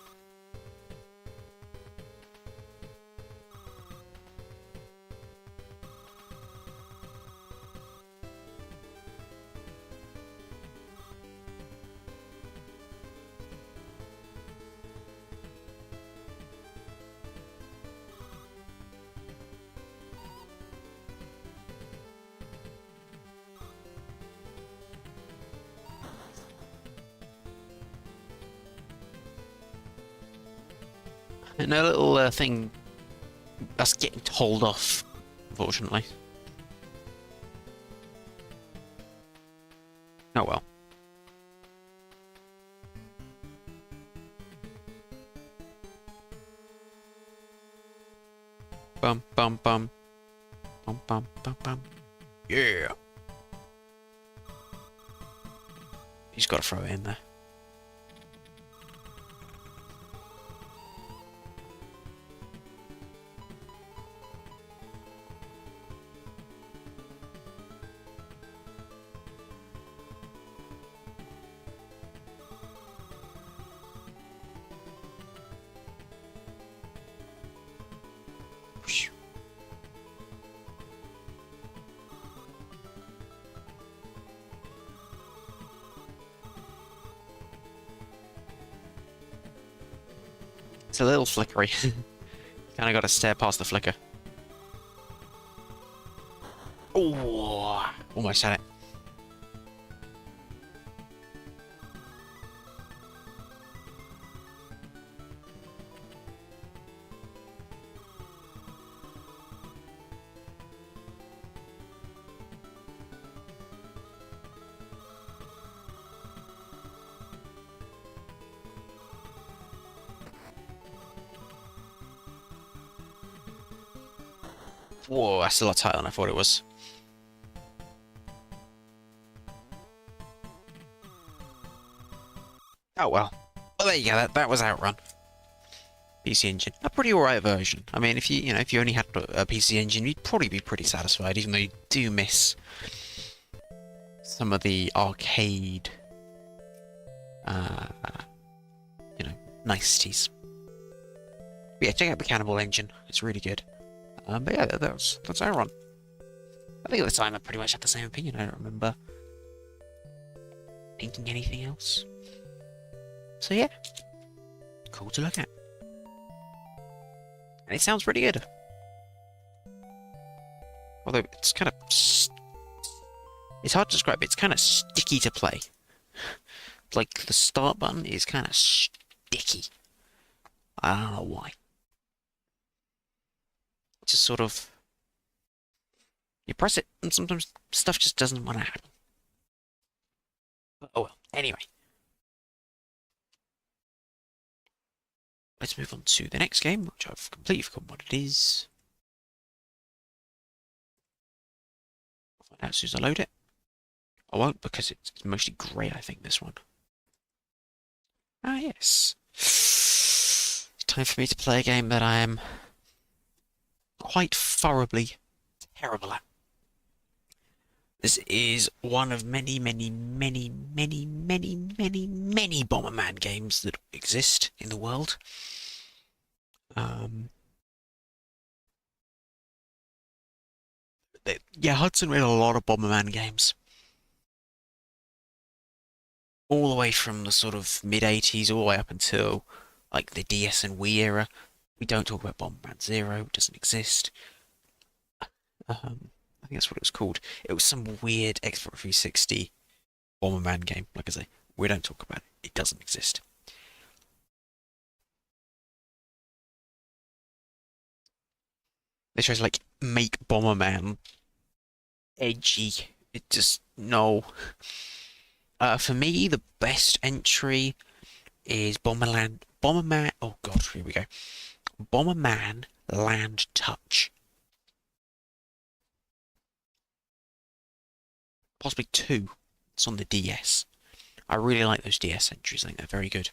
And a little thing that's getting told off, unfortunately. Oh well. Bum bum bum. Bum bum bum bum. Yeah. He's got to throw it in there. It's a little flickery. Kind of got to stare past the flicker. Oh, almost had it. Whoa, that's a lot tighter than I thought it was. Oh well. Well, there you go. That was Outrun. PC Engine, a pretty alright version. I mean, if you only had a PC Engine, you'd probably be pretty satisfied, even though you do miss some of the arcade, niceties. But yeah, check out the Cannibal Engine. It's really good. But yeah, that's Outrun. I think at the time I pretty much had the same opinion. I don't remember thinking anything else. So yeah, cool to look at. And it sounds pretty good. Although it's kind of... it's hard to describe, it's kind of sticky to play. Like, the start button is kind of sticky. I don't know why. Just sort of... you press it, and sometimes stuff just doesn't want to happen. But, oh well, anyway. Let's move on to the next game, which I've completely forgotten what it is. I'll find out as soon as I load it. I won't, because it's mostly grey, I think, this one. Ah, yes. It's time for me to play a game that I am quite thoroughly terrible at. This is one of many, many, many, many, many, many, many Bomberman games that exist in the world. Yeah, Hudson made a lot of Bomberman games. All the way from the sort of mid-80s all the way up until like the DS and Wii era. We don't talk about Bomberman Zero, it doesn't exist. I think that's what it was called. It was some weird Xbox 360 Bomberman game. Like I say, we don't talk about it. It doesn't exist. They try to like make Bomberman edgy. It just no. For me, the best entry is Bomberman. Oh god, here we go. Bomberman Land Touch. Possibly 2. It's on the DS. I really like those DS entries. I think they're very good.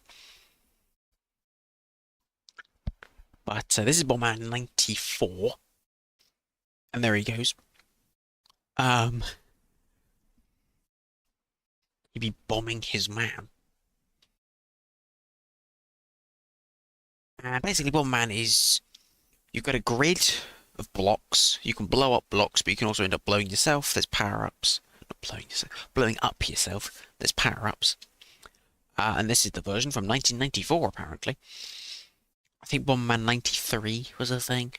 But this is Bomberman 94. And there he goes. Um, he'd be bombing his man. And basically, Bomberman is you've got a grid of blocks. You can blow up blocks, but you can also end up blowing yourself. There's power-ups. Not blowing yourself, blowing up yourself. There's power-ups. And this is the version from 1994, apparently. I think Bomberman 93 was a thing.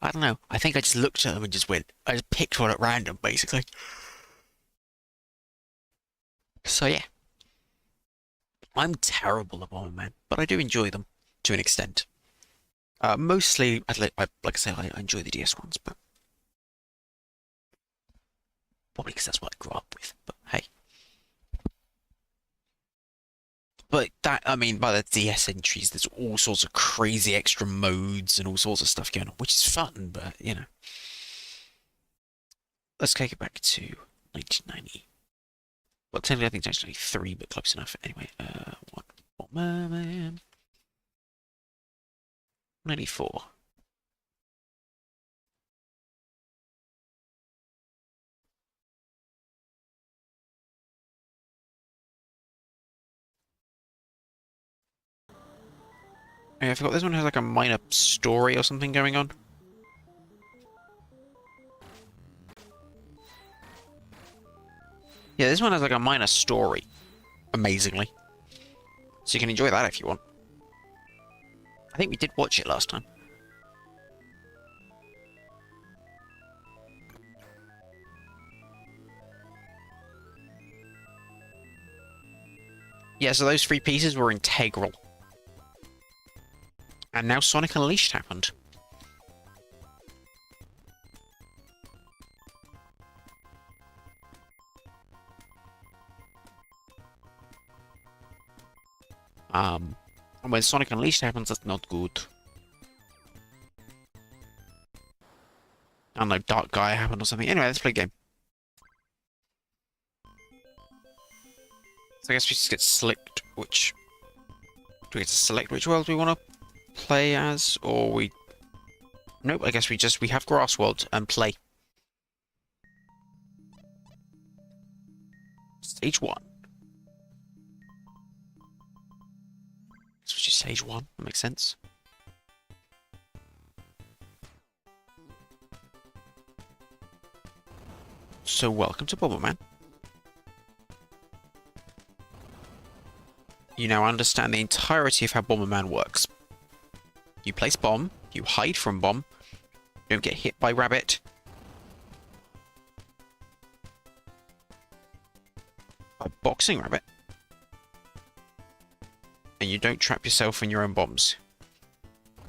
I don't know. I think I just looked at them and just went. I just picked one at random, basically. So yeah, I'm terrible at Bomberman, but I do enjoy them to an extent. Mostly, like I say, I enjoy the DS ones, but probably because that's what I grew up with. But hey, but that I mean, by the DS entries, there's all sorts of crazy extra modes and all sorts of stuff going on, which is fun. But you know, let's take it back to 1990. Well, technically, I think it's actually 3, but close enough. Anyway, what Bomberman 94. I forgot this one has like a minor story or something going on. Yeah, this one has like a minor story, amazingly. So you can enjoy that if you want. I think we did watch it last time. Yeah, so those 3 pieces were integral. And now Sonic Unleashed happened. And when Sonic Unleashed happens, that's not good. I don't know, Dark Gaia happened or something. Anyway, let's play a game. So I guess we just get slicked which... Do we get to select which world we want to play as, or we... Nope, I guess we have Grass World and play. Stage 1. Which is stage 1, that makes sense. So welcome to Bomberman. You now understand the entirety of how Bomberman works. You place bomb, you hide from bomb, you don't get hit by rabbit. By boxing rabbit. And you don't trap yourself in your own bombs.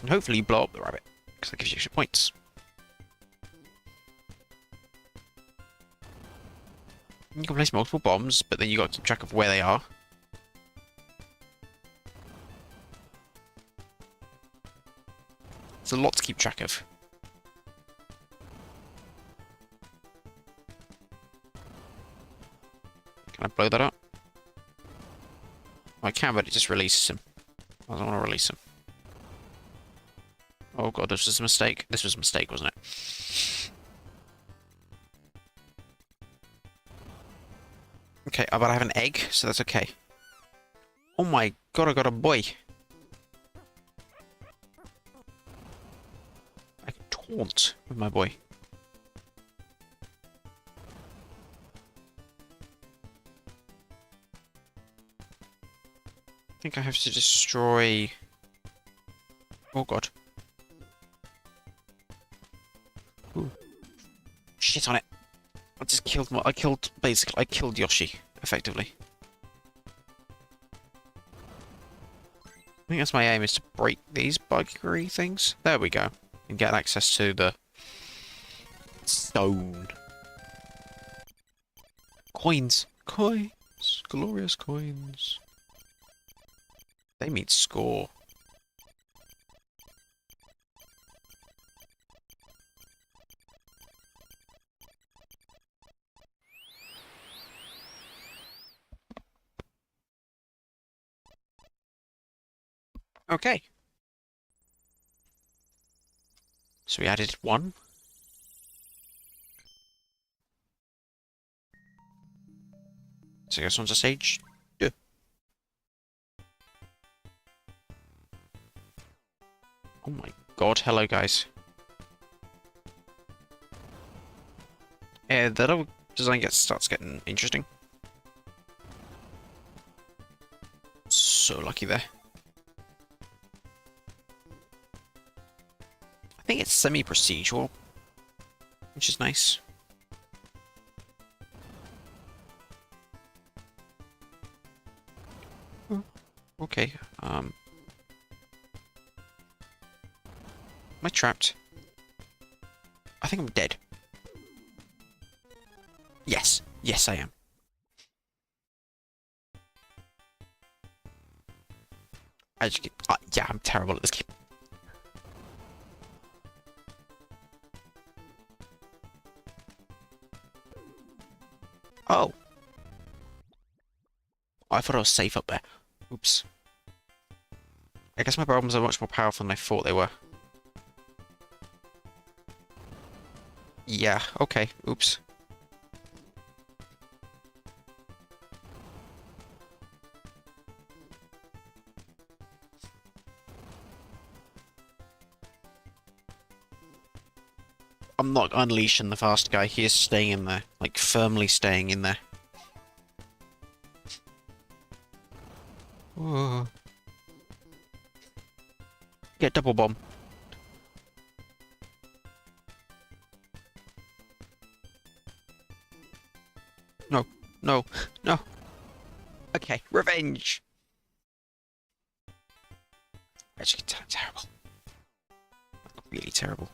And hopefully you blow up the rabbit, because that gives you extra points. You can place multiple bombs, but then you got to keep track of where they are. It's a lot to keep track of. Can I blow that up? I can, but it just releases him. I don't want to release him. Oh god, this was a mistake. This was a mistake, wasn't it? Okay, but I have an egg, so that's okay. Oh my god, I got a boy. I can taunt with my boy. I think I have to destroy... Oh god. Ooh. Shit on it. I just killed my... I killed Yoshi, effectively. I think that's my aim, is to break these buggery things. There we go. And get access to the... stone. Coins. Coins. Glorious coins. They mean score. Okay. So we added 1. So I guess onto stage 2. Oh my god, hello guys. Yeah, the level design starts getting interesting. So lucky there. I think it's semi-procedural, which is nice. Oh, okay, am I trapped? I think I'm dead. Yes, yes I am. I just keep, yeah, I'm terrible at this game. Oh. I thought I was safe up there. Oops. I guess my problems are much more powerful than I thought they were. Yeah, okay, oops. I'm not unleashing the fast guy, he is staying in there. Like, firmly staying in there. Whoa. Get double bomb. No, no, no. Okay, revenge! Actually, terrible. Really terrible.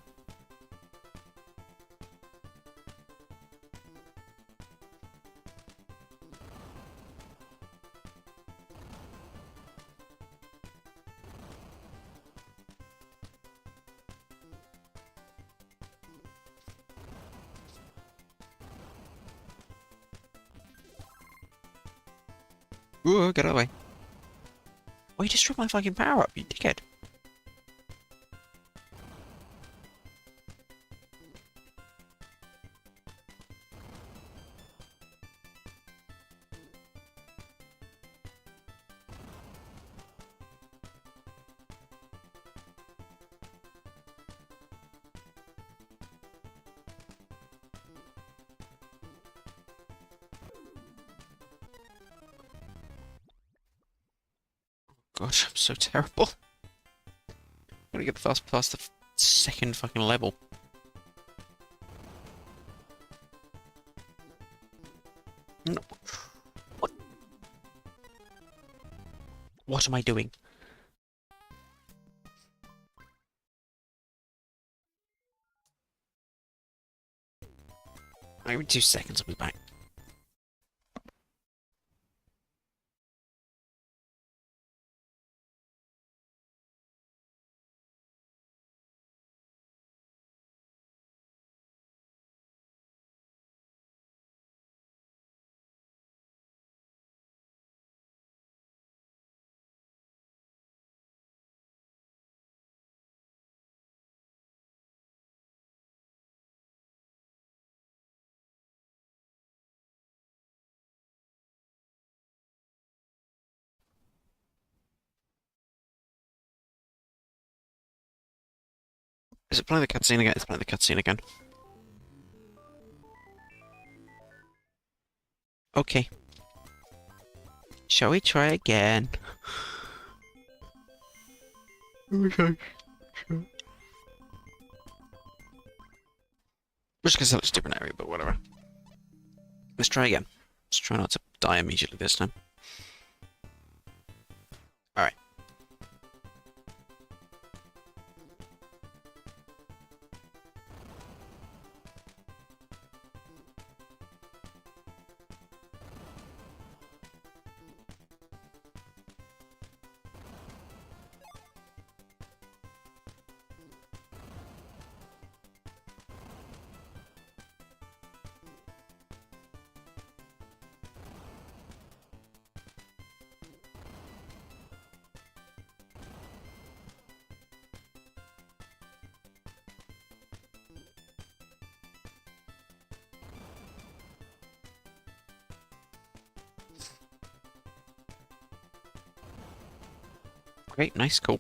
Ooh, get out of the way. Oh, you destroyed my fucking power up, you dickhead. Gosh, I'm so terrible. I'm gonna get fast past the second fucking level. No. What? What am I doing? Maybe 2 seconds, I'll be back. Is it playing the cutscene again? It's playing the cutscene again. Okay. Shall we try again? Okay. Sure. Just because it's a different area, but whatever. Let's try again. Let's try not to die immediately this time. Alright. Great, nice, cool.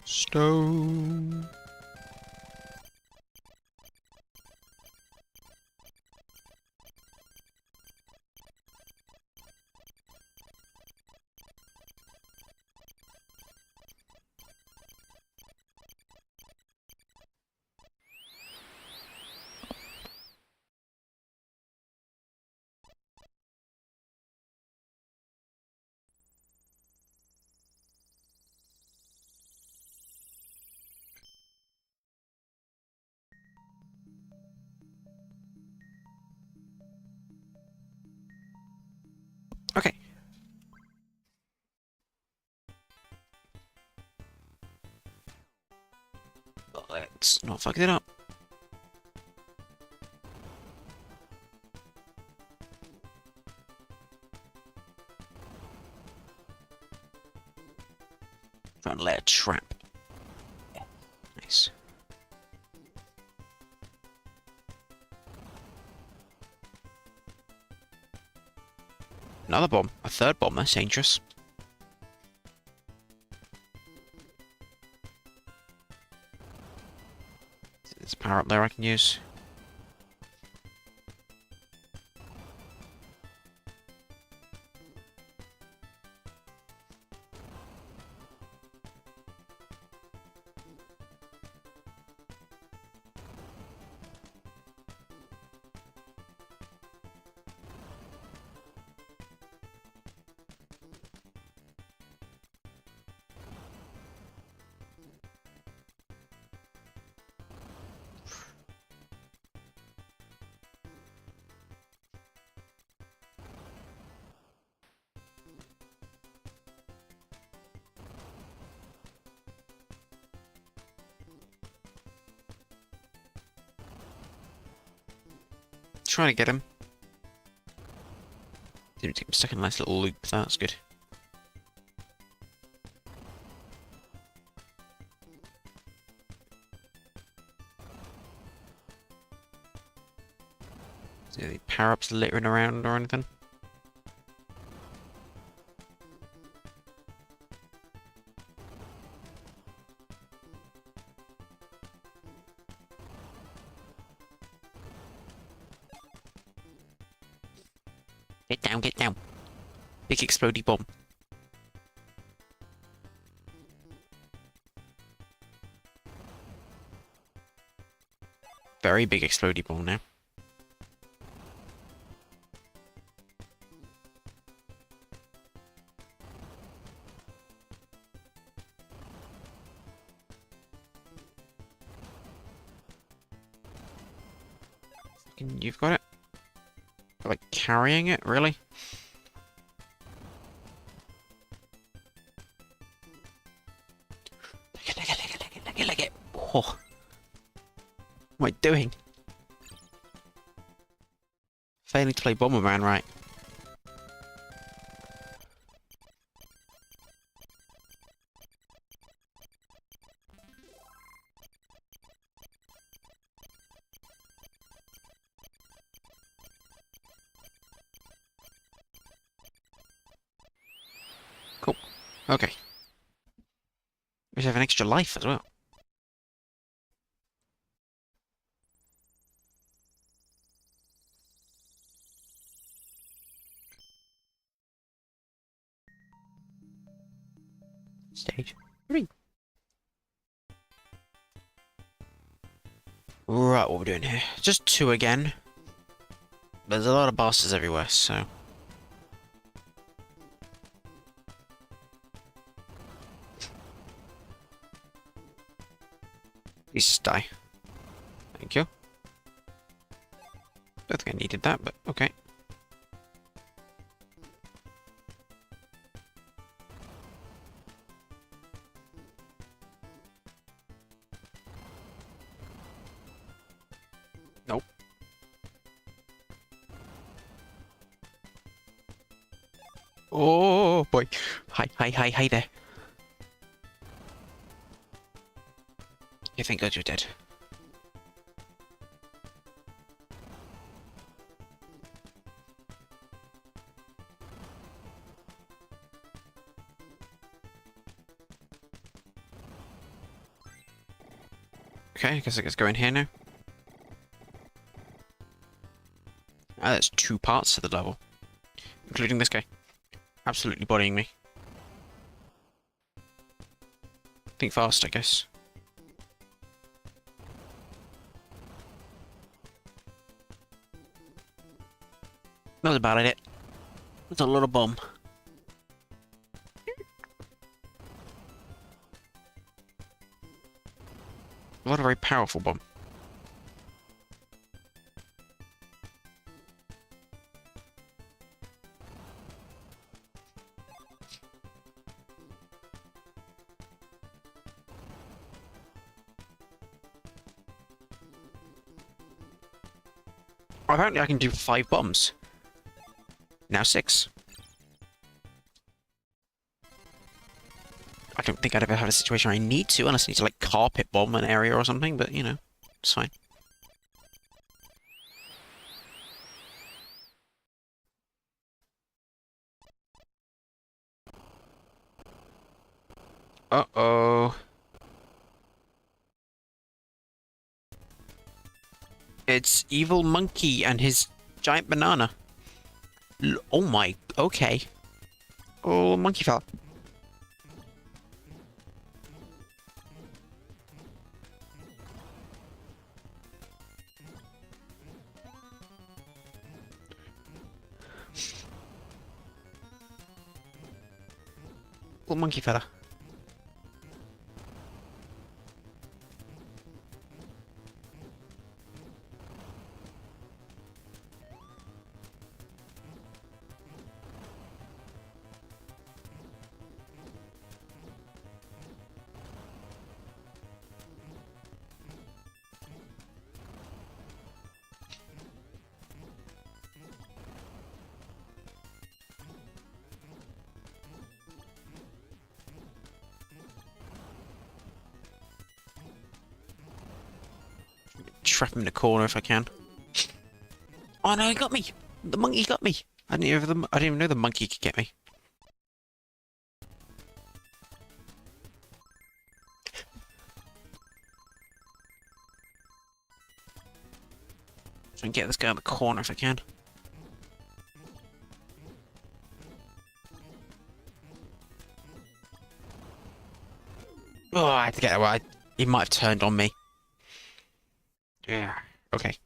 Stone. Okay. Let's not fuck it up. Trying to lay a trap. Nice. Another bomb. A third bomb, that's dangerous. There's power up there I can use. Trying to get him. Didn't get him stuck in a nice little loop. That's good. Is there any power-ups littering around or anything? Get down, get down. Big explodey bomb. Very big explodey bomb now. You've got it? Like carrying it, really? Look it. Oh. What am I doing? Failing to play Bomberman right. Cool. Okay. We have an extra life as well. Stage 3. Right, what we're doing here. Just 2 again. There's a lot of bosses everywhere, so... Please just die. Thank you. Don't think I needed that, but okay. Nope. Oh boy. Hi there. You think God you're dead. Okay, I guess I go in here now. Ah, there's 2 parts to the level. Including this guy. Absolutely bodying me. Think fast, I guess. That was about it. That's a lot of bomb. What a very powerful bomb. Apparently I can do 5 bombs. Now 6. I don't think I'd ever have a situation where I need to, unless I need to, like, carpet bomb an area or something, but, you know, it's fine. Uh-oh. It's Evil Monkey and his giant banana. Oh my, okay. Oh, monkey fella. Little monkey fella. Trap him in the corner if I can. Oh no, he got me! The monkey got me! I didn't even know the monkey could get me. So I can get this guy in the corner if I can. Oh, I had to get away. He might have turned on me. Yeah. Okay.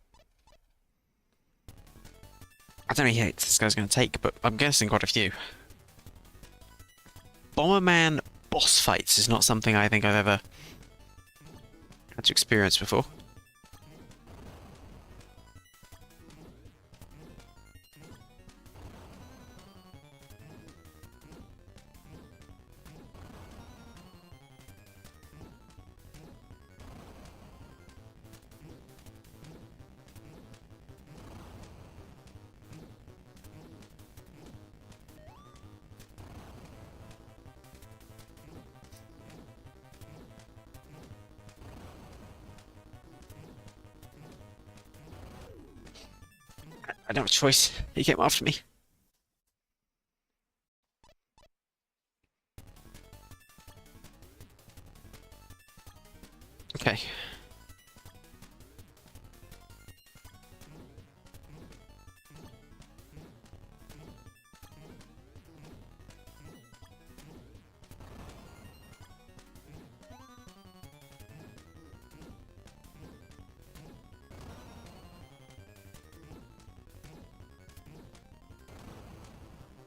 I don't know how this guy's going to take, but I'm guessing quite a few. Bomberman boss fights is not something I think I've ever had to experience before. I don't have a choice. He came after me. Okay.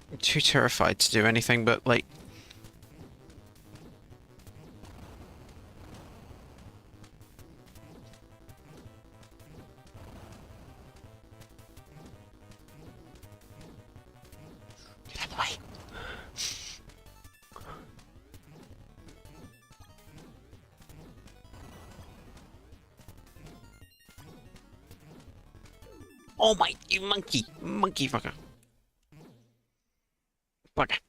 I'm too terrified to do anything but, like... Get out of the way. Oh my, you monkey! Monkey fucker. Bugger.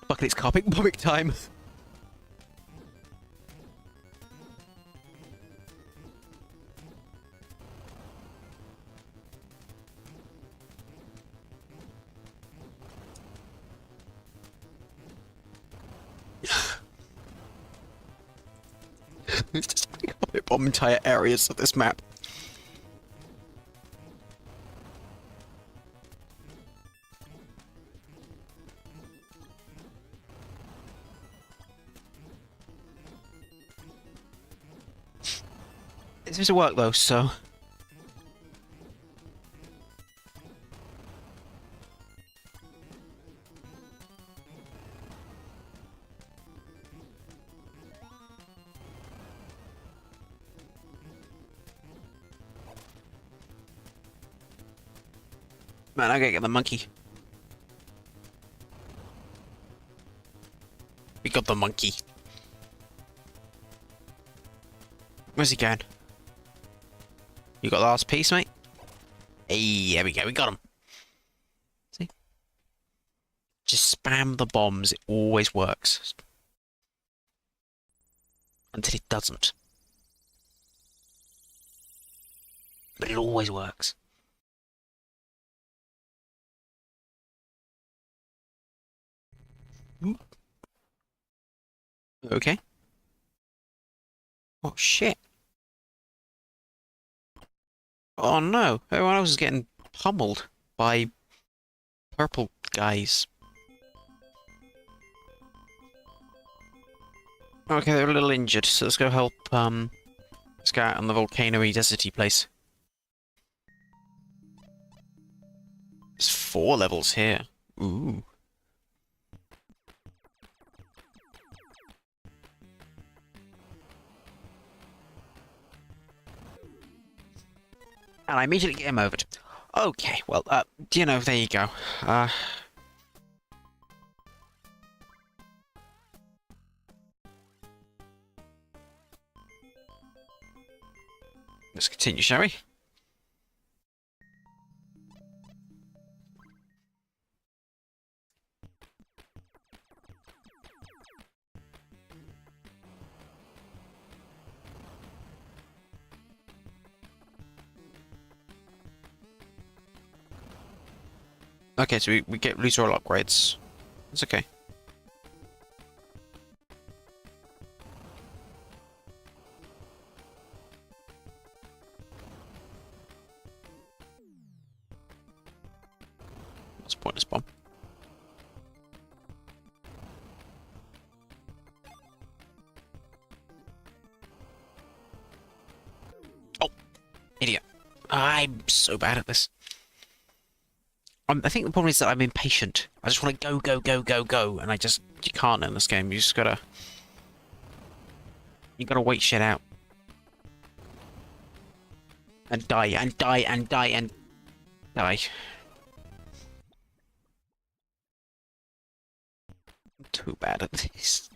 Fucking it's carpet bombing time. It's just bomb entire areas of this map. It seems to work though, so... Man, I gotta get the monkey. We got the monkey. Where's he going? You got the last piece, mate? Hey, there we go, we got him. See? Just spam the bombs, it always works. Until it doesn't. But it always works. Okay. Oh shit. Oh no, everyone else is getting pummeled by purple guys. Okay, they're a little injured, so let's go help let's go out on the volcano-y deserty place. There's 4 levels here. Ooh. And I immediately get him over. Okay, well, you know, there you go. Let's continue, shall we? Okay, so we get lose all upgrades. It's okay. What's the point of this bomb? Oh, idiot. I'm so bad at this. I think the problem is that I'm impatient. I just want to go, go, go, go, go, and you can't in this game. You just gotta wait shit out. And die, and die, and die, and die. I'm too bad at this.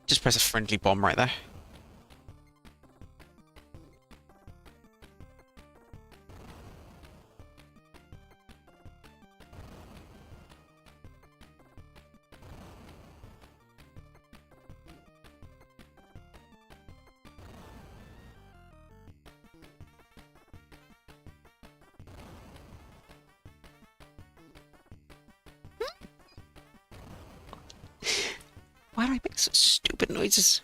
Just press a friendly bomb right there. Why do I make such stupid noises?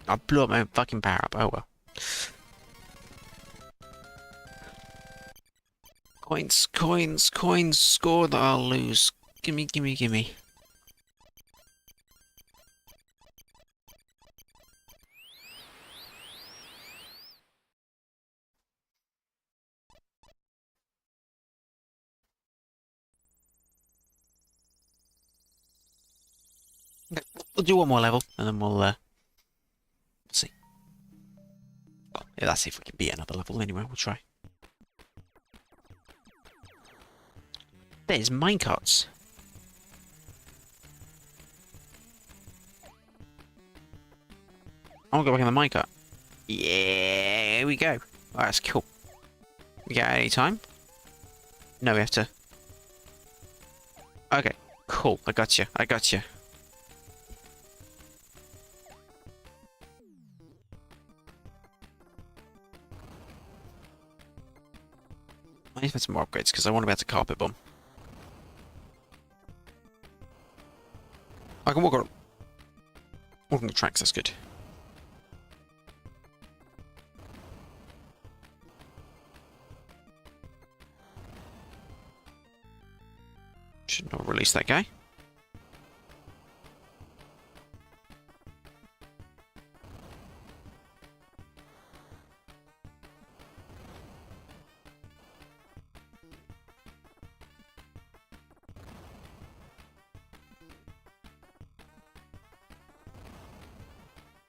I blew up my fucking power up. Oh well. Coins, coins, coins, score that I'll lose. Gimme, gimme, gimme. We'll do one more level, and then we'll see. Well, yeah, let's see if we can beat another level anyway. We'll try. There's minecarts. I want to go back in the minecart. Yeah, here we go. Oh, that's cool. We got any time? No, we have to. Okay, cool. I got you. I got you. I need to make some more upgrades because I want to be able to carpet bomb. I can walk on the tracks. That's good. Should not release that guy.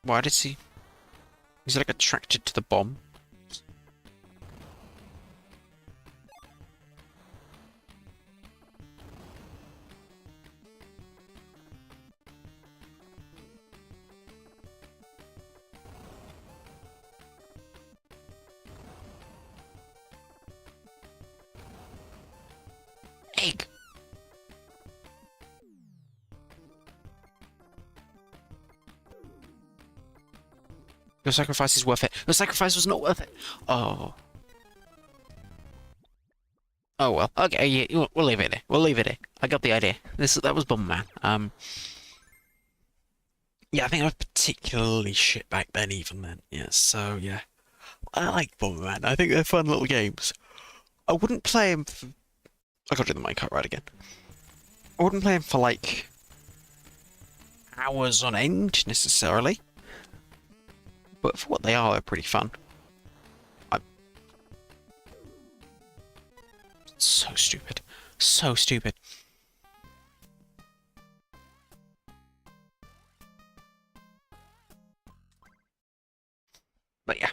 Why does he... Is he like attracted to the bomb? Egg! Your sacrifice is worth it. Your sacrifice was not worth it. Oh. Oh well. Okay, yeah, we'll leave it there. We'll leave it there. I got the idea. That was Bomberman. Yeah, I think I was particularly shit back then, even then. Yeah, so yeah. I like Bomberman. I think they're fun little games. I wouldn't play them for... I gotta do the minecart ride again. I wouldn't play them for like hours on end necessarily. But for what they are, they're pretty fun. I'm so stupid. So stupid. But yeah.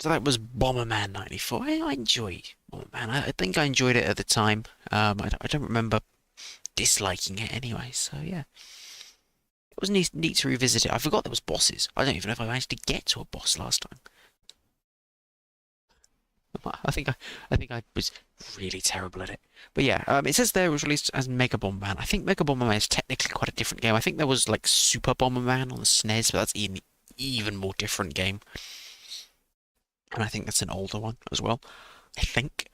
So that was Bomberman 94. I enjoyed Bomberman. I think I enjoyed it at the time. I don't remember disliking it anyway, so yeah. It was neat to revisit it. I forgot there was bosses. I don't even know if I managed to get to a boss last time. I think I was really terrible at it. But yeah, it says there it was released as Mega Bomberman. I think Mega Bomberman is technically quite a different game. I think there was like Super Bomberman on the SNES, but that's an even more different game. And I think that's an older one as well. I think.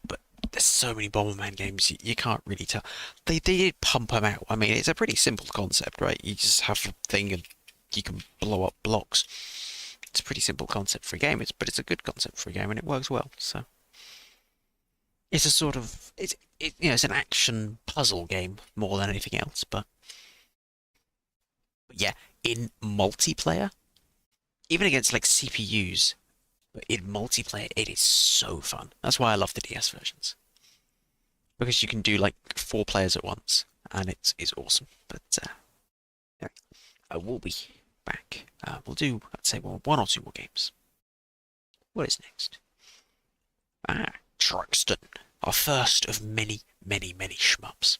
But there's so many Bomberman games, you can't really tell. They did pump them out. I mean, it's a pretty simple concept, right? You just have a thing and you can blow up blocks. It's a pretty simple concept for a game, but it's a good concept for a game and it works well. So it's a sort of it's an action puzzle game more than anything else. But yeah, in multiplayer, even against like CPUs, but in multiplayer, it is so fun. That's why I love the DS versions because you can do like 4 players at once, and it's awesome. But yeah, I will be back. We'll do, I'd say, one or two more games. What is next? Truxton, our first of many, many, many shmups.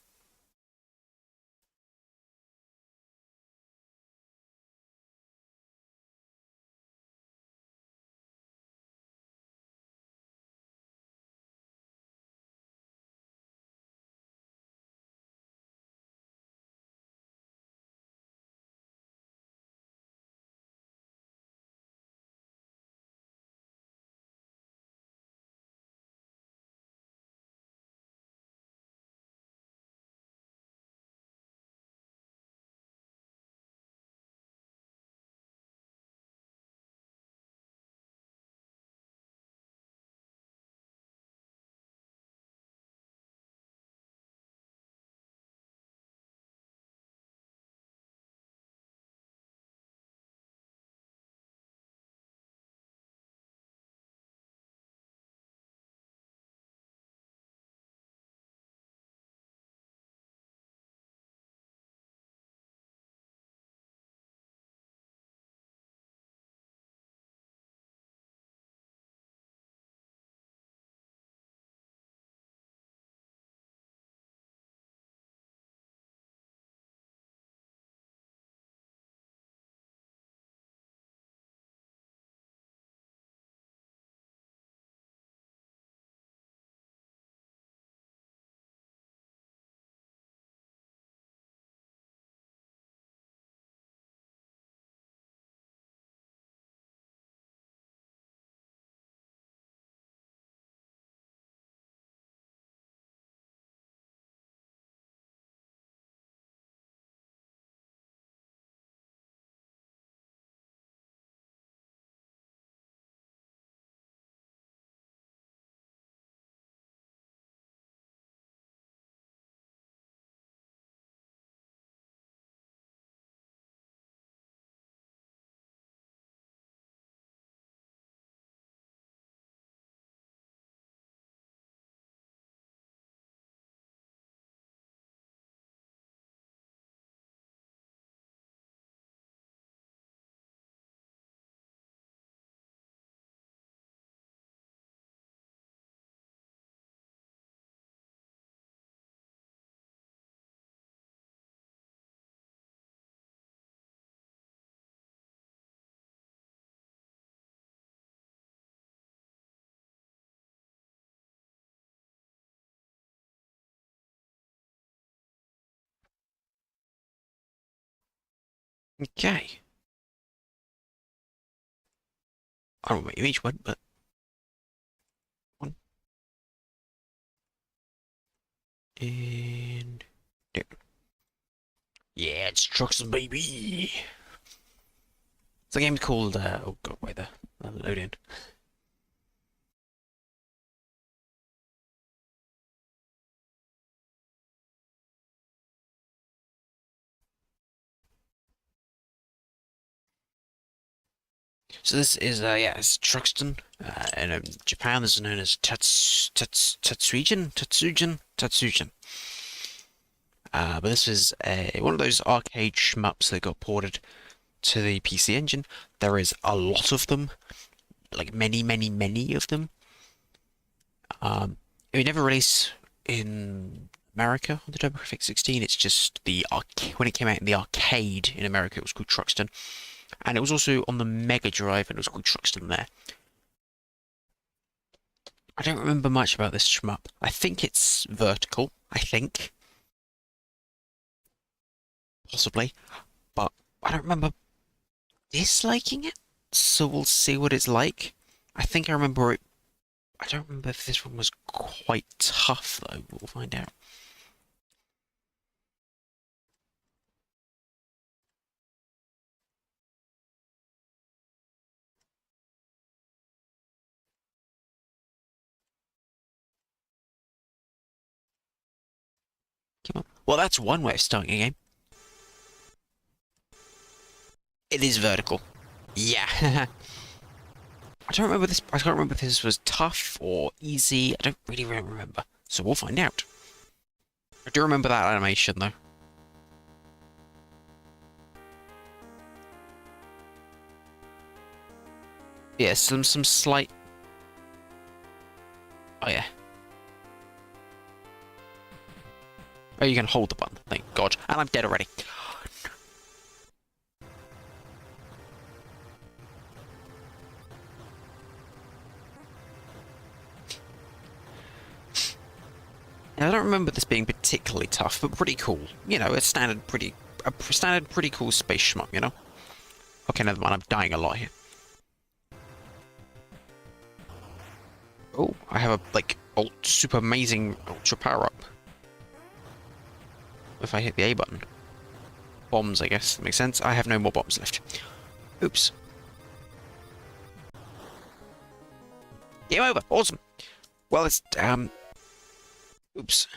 Okay. I don't know where each went, but one and there. Yeah, it's Truxton, baby. The game's called oh god, wait there. Load in. So this is yeah, it's Truxton. In Japan, this is known as Tatsujin. But this is one of those arcade shmups that got ported to the PC Engine. There is a lot of them, like many of them. It never released in America on the TurboGrafx 16. It's just the when it came out in the arcade in America, it was called Truxton, and it was also on the Mega Drive, and it was called Truxton there. I don't remember much about this shmup. I think it's vertical. I think, possibly, but I don't remember disliking it. So we'll see what it's like. I think I remember it. I don't remember if this one was quite tough though. We'll find out. Come on. Well, that's one way of starting a game. It is vertical. Yeah. I don't remember this. I can't remember if this was tough or easy. I don't really remember. So we'll find out. I do remember that animation though. Yeah, some slight. Oh yeah. Oh, you can hold the button. Thank God. And I'm dead already. Now, I don't remember this being particularly tough, but pretty cool. You know, a standard pretty cool space shmup, you know? Okay, never mind, I'm dying a lot here. Oh, I have a, like, super amazing ultra power-up. If I hit the A button. Bombs, I guess. That makes sense. I have no more bombs left. Oops. Game over. Awesome. Well, it's, oops.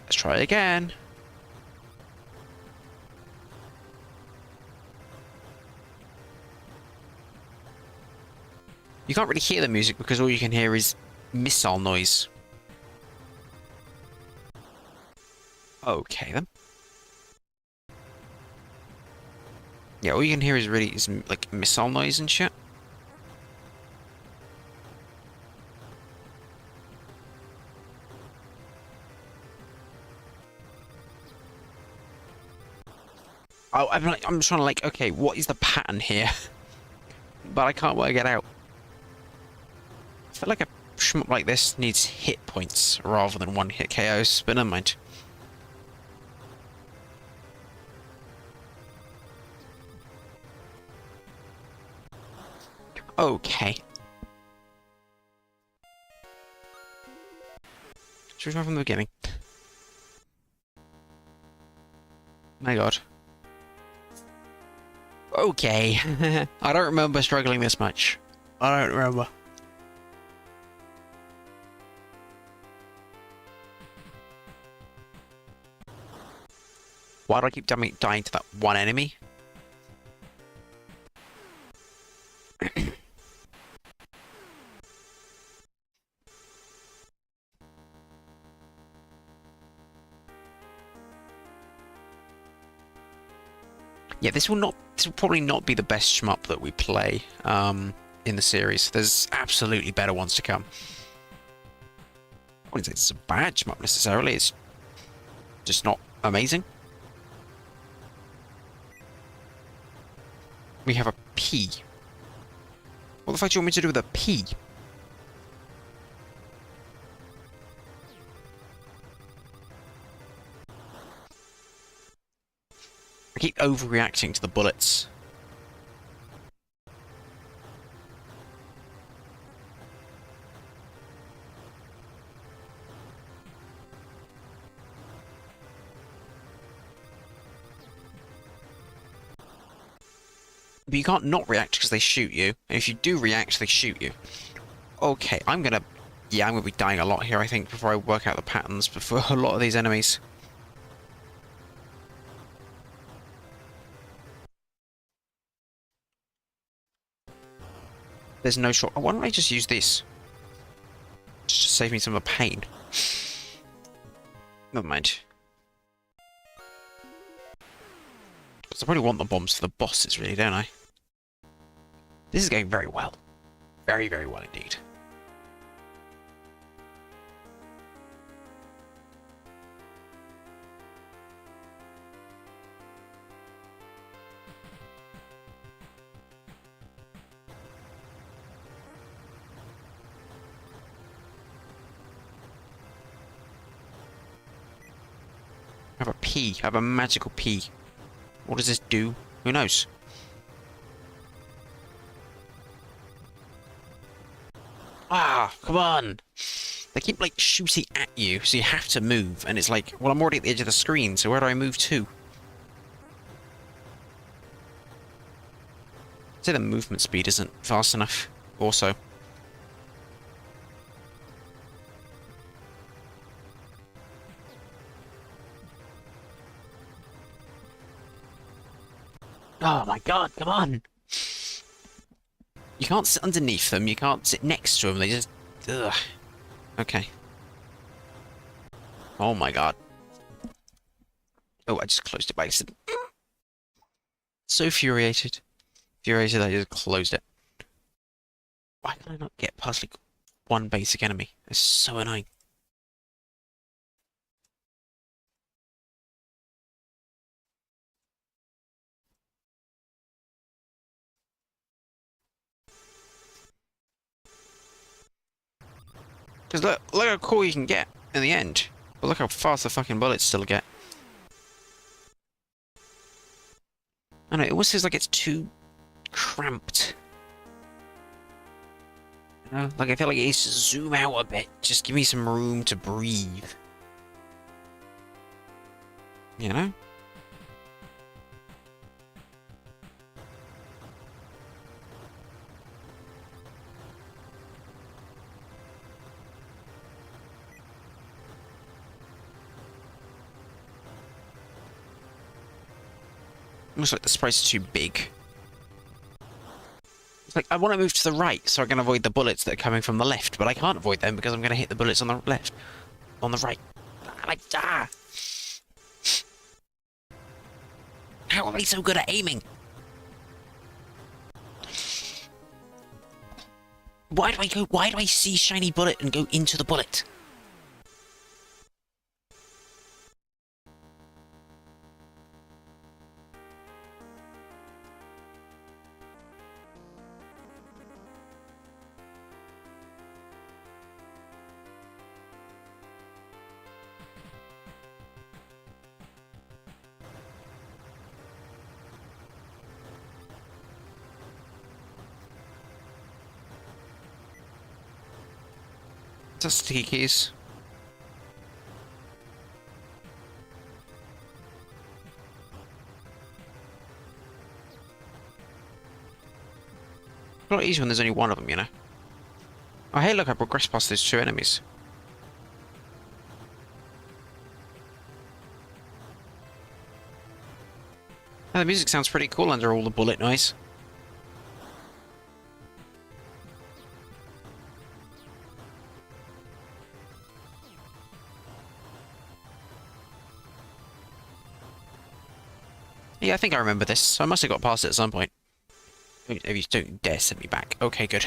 Let's try it again. You can't really hear the music because all you can hear is missile noise. Okay then. Yeah, all you can hear is like missile noise and shit. Oh, I'm trying to like, okay, what is the pattern here? But I can't work it out. I feel like a shmup like this needs hit points rather than one hit KOs, but never mind. Okay. Should we try from the beginning? My God. Okay. I don't remember struggling this much. I don't remember. Why do I keep dying to that one enemy? Yeah, this will probably not be the best shmup that we play in the series. There's absolutely better ones to come. I wouldn't say it's a bad shmup necessarily, it's just not amazing. We have a P. What the fuck do you want me to do with a P? keep overreacting to the bullets. But you can't not react because they shoot you. And if you do react, they shoot you. Okay, I'm gonna be dying a lot here, I think, before I work out the patterns for a lot of these enemies. There's no short. Why don't I just use this? Just to save me some of the pain. Never mind. Because I probably want the bombs for the bosses, really, don't I? This is going very well. Very, very well indeed. I have a P. I have a magical P. What does this do? Who knows? Ah, come on! They keep, like, shooting at you, so you have to move, and it's like, well, I'm already at the edge of the screen, so where do I move to? I'd say the movement speed isn't fast enough, also. Oh my god, come on! You can't sit underneath them, you can't sit next to them, they just... Ugh. Okay. Oh my god. Oh, I just closed it by accident. So infuriated. Infuriated I just closed it. Why can I not get past, like, one basic enemy? It's so annoying. Because look how cool you can get in the end. But look how fast the fucking bullets still get. I don't know, it almost feels like it's too cramped. You know? Like I feel like it needs to zoom out a bit. Just give me some room to breathe. You know? Looks like the sprites are too big. It's like, I want to move to the right so I can avoid the bullets that are coming from the left, but I can't avoid them because I'm going to hit the bullets on the left. On the right. How are they so good at aiming? Why do I see shiny bullet and go into the bullet? Just sticky keys. A lot easier when there's only one of them, you know. Oh hey, look, I progressed past those two enemies. Oh, the music sounds pretty cool under all the bullet noise. Yeah, I think I remember this. So I must have got past it at some point. If you don't dare send me back. Okay, good.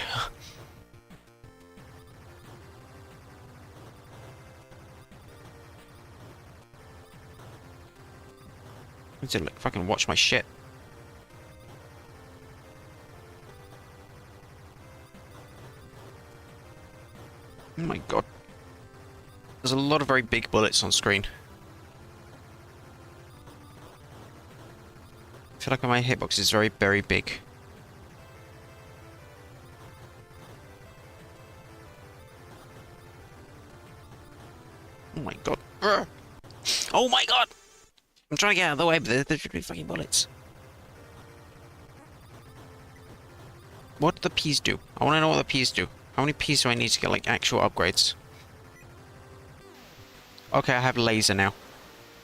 I need to like, fucking watch my shit. Oh my god. There's a lot of very big bullets on screen. feel like my hitbox is very, very big. Oh my god. Oh my god! I'm trying to get out of the way, but there's fucking bullets. What do the P's do? I want to know what the P's do. How many P's do I need to get, like, actual upgrades? Okay, I have laser now.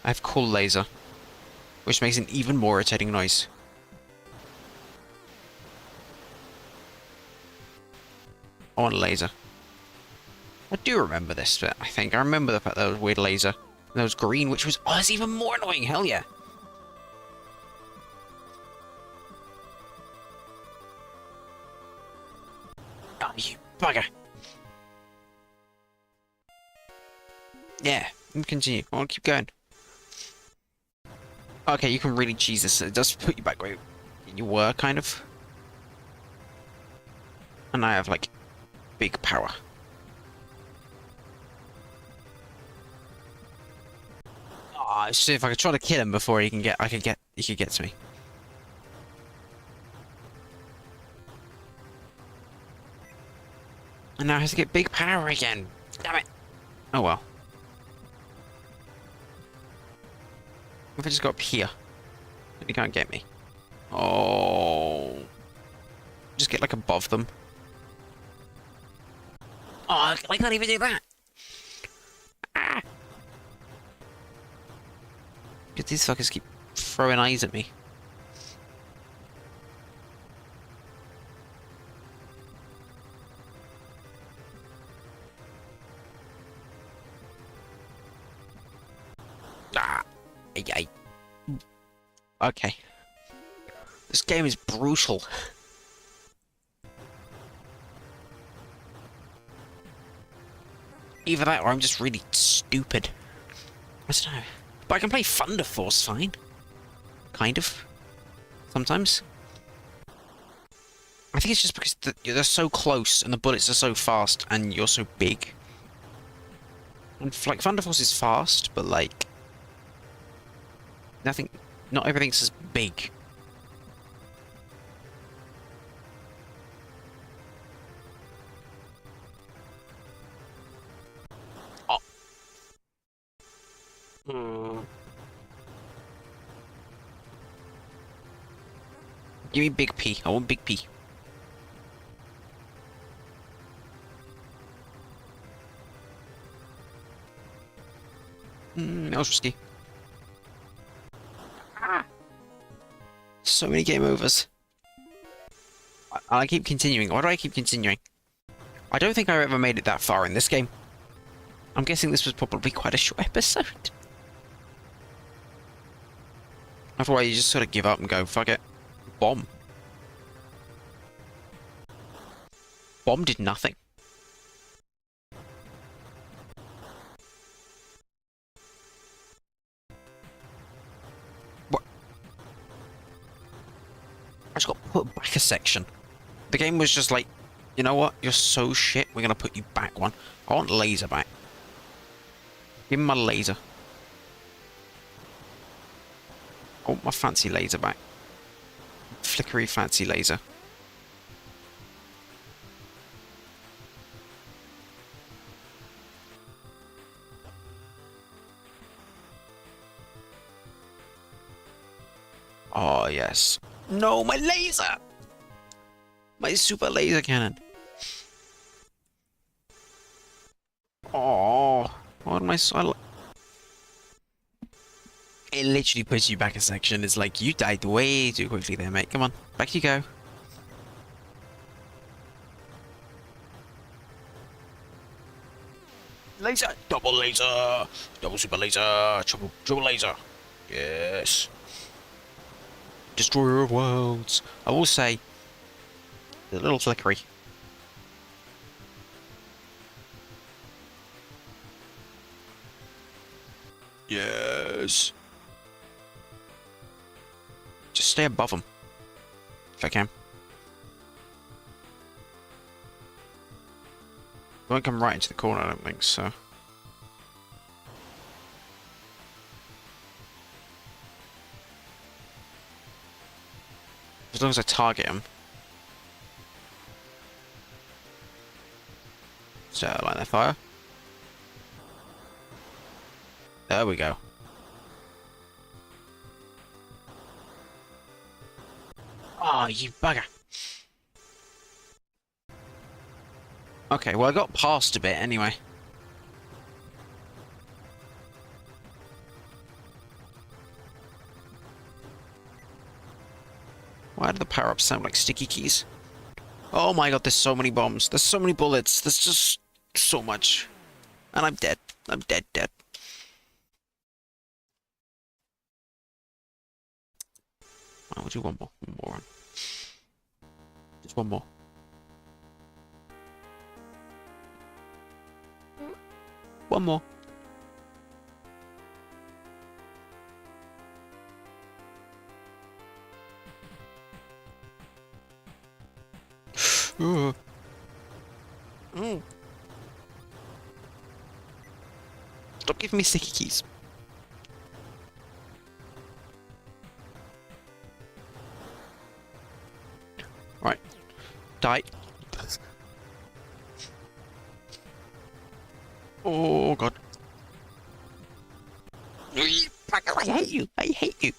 I have cool laser. Which makes an even more irritating noise. I want a laser. I do remember this bit, I think. I remember the fact that there was weird laser. And there was green, which was... Oh, that's even more annoying! Hell yeah! Oh, you bugger! Yeah, continue. I want to keep going. Okay, you can really cheese this. It does put you back where you were, kind of. And I have, like, big power. Oh, see if I could try to kill him before he could get to me. And now I have to get big power again. Damn it. Oh well. If I just got up here, he can't get me. Oh. Just get like above them. Oh, I can't even do that. Ah. Because these fuckers keep throwing eyes at me. Ah. Ay. Okay. This game is brutal. Either that or I'm just really stupid. I don't know. But I can play Thunder Force fine. Kind of. Sometimes. I think it's just because they're so close and the bullets are so fast and you're so big. And like Thunder Force is fast, but like not everything's as big. Oh. Give me big P. I want big P. That was risky. So many game overs. I keep continuing. Why do I keep continuing? I don't think I ever made it that far in this game. I'm guessing this was probably quite a short episode. Otherwise, you just sort of give up and go, fuck it. Bomb. Bomb did nothing. What? I just got put back a section. The game was just like, you know what? You're so shit, we're gonna put you back one. I want laser back. Give me my laser. I want my fancy laser back. Flickery fancy laser. Oh, yes. No, my laser! My super laser cannon. Oh, what am I so... It literally puts you back a section. It's like, you died way too quickly there, mate. Come on, back you go. Laser! Double laser! Double super laser! Triple laser! Yes! Destroyer of worlds. I will say, a little flickery. Yes. Just stay above them, if I can. Won't come right into the corner, I don't think so. As long as I target him. So, light their fire. There we go. Oh, you bugger. Okay, well, I got past a bit anyway. Why do the power-ups sound like sticky keys? Oh my god, there's so many bombs. There's so many bullets. There's just so much. And I'm dead. I'm dead. I'll do one more. One more. Just one more. One more. Mm. Stop giving me sticky keys. Right. Die. Oh god. I hate you. I hate you.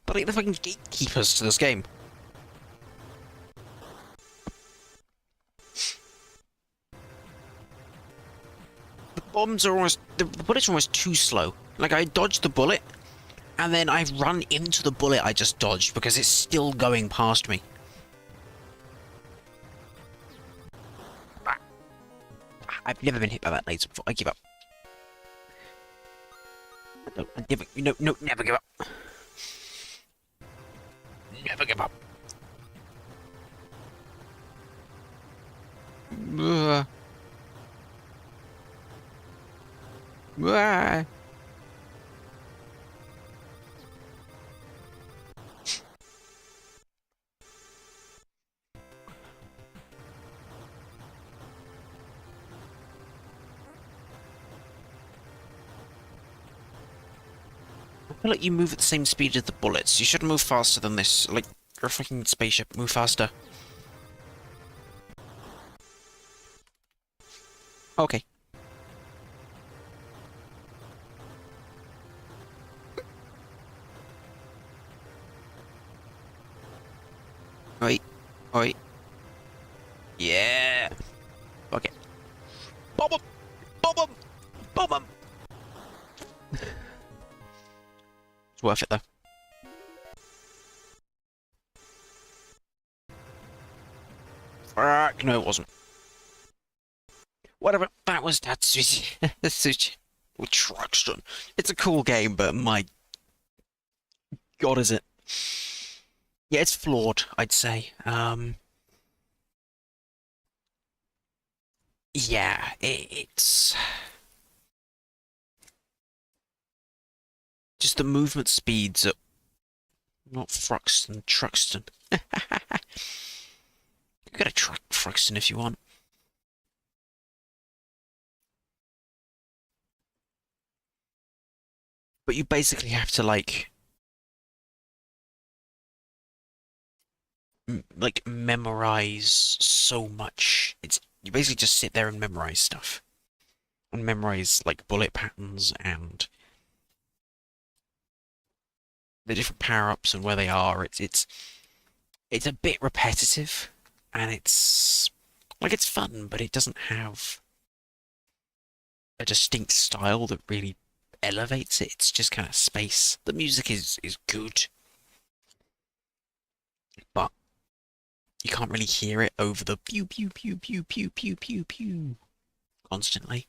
But like the fucking gatekeepers to this game. The bullets are almost too slow. Like, I dodged the bullet, and then I run into the bullet I just dodged because it's still going past me. I've never been hit by that laser before. I give up. I never, never give up. Never give up. I feel like you move at the same speed as the bullets. You should move faster than this. Like, you're a fucking spaceship. Move faster. Okay. Oi. Oi. Yeah. Okay. Bomb him! Bomb him! Bomb him! It's worth it, though. Fuck, no, it wasn't. Whatever, that was Tatsuji. With Truxton. It's a cool game, but my god, is it? Yeah, it's flawed, I'd say. Yeah, it's just the movement speeds are not Truxton. You gotta track Truxton if you want. But you basically have to like memorize so much. You basically just sit there and memorize stuff. And memorize like bullet patterns and the different power-ups and where they are. It's a bit repetitive, and it's fun, but it doesn't have a distinct style that really elevates it. It's just kind of space. The music is good, but you can't really hear it over the pew pew pew pew pew pew pew pew constantly.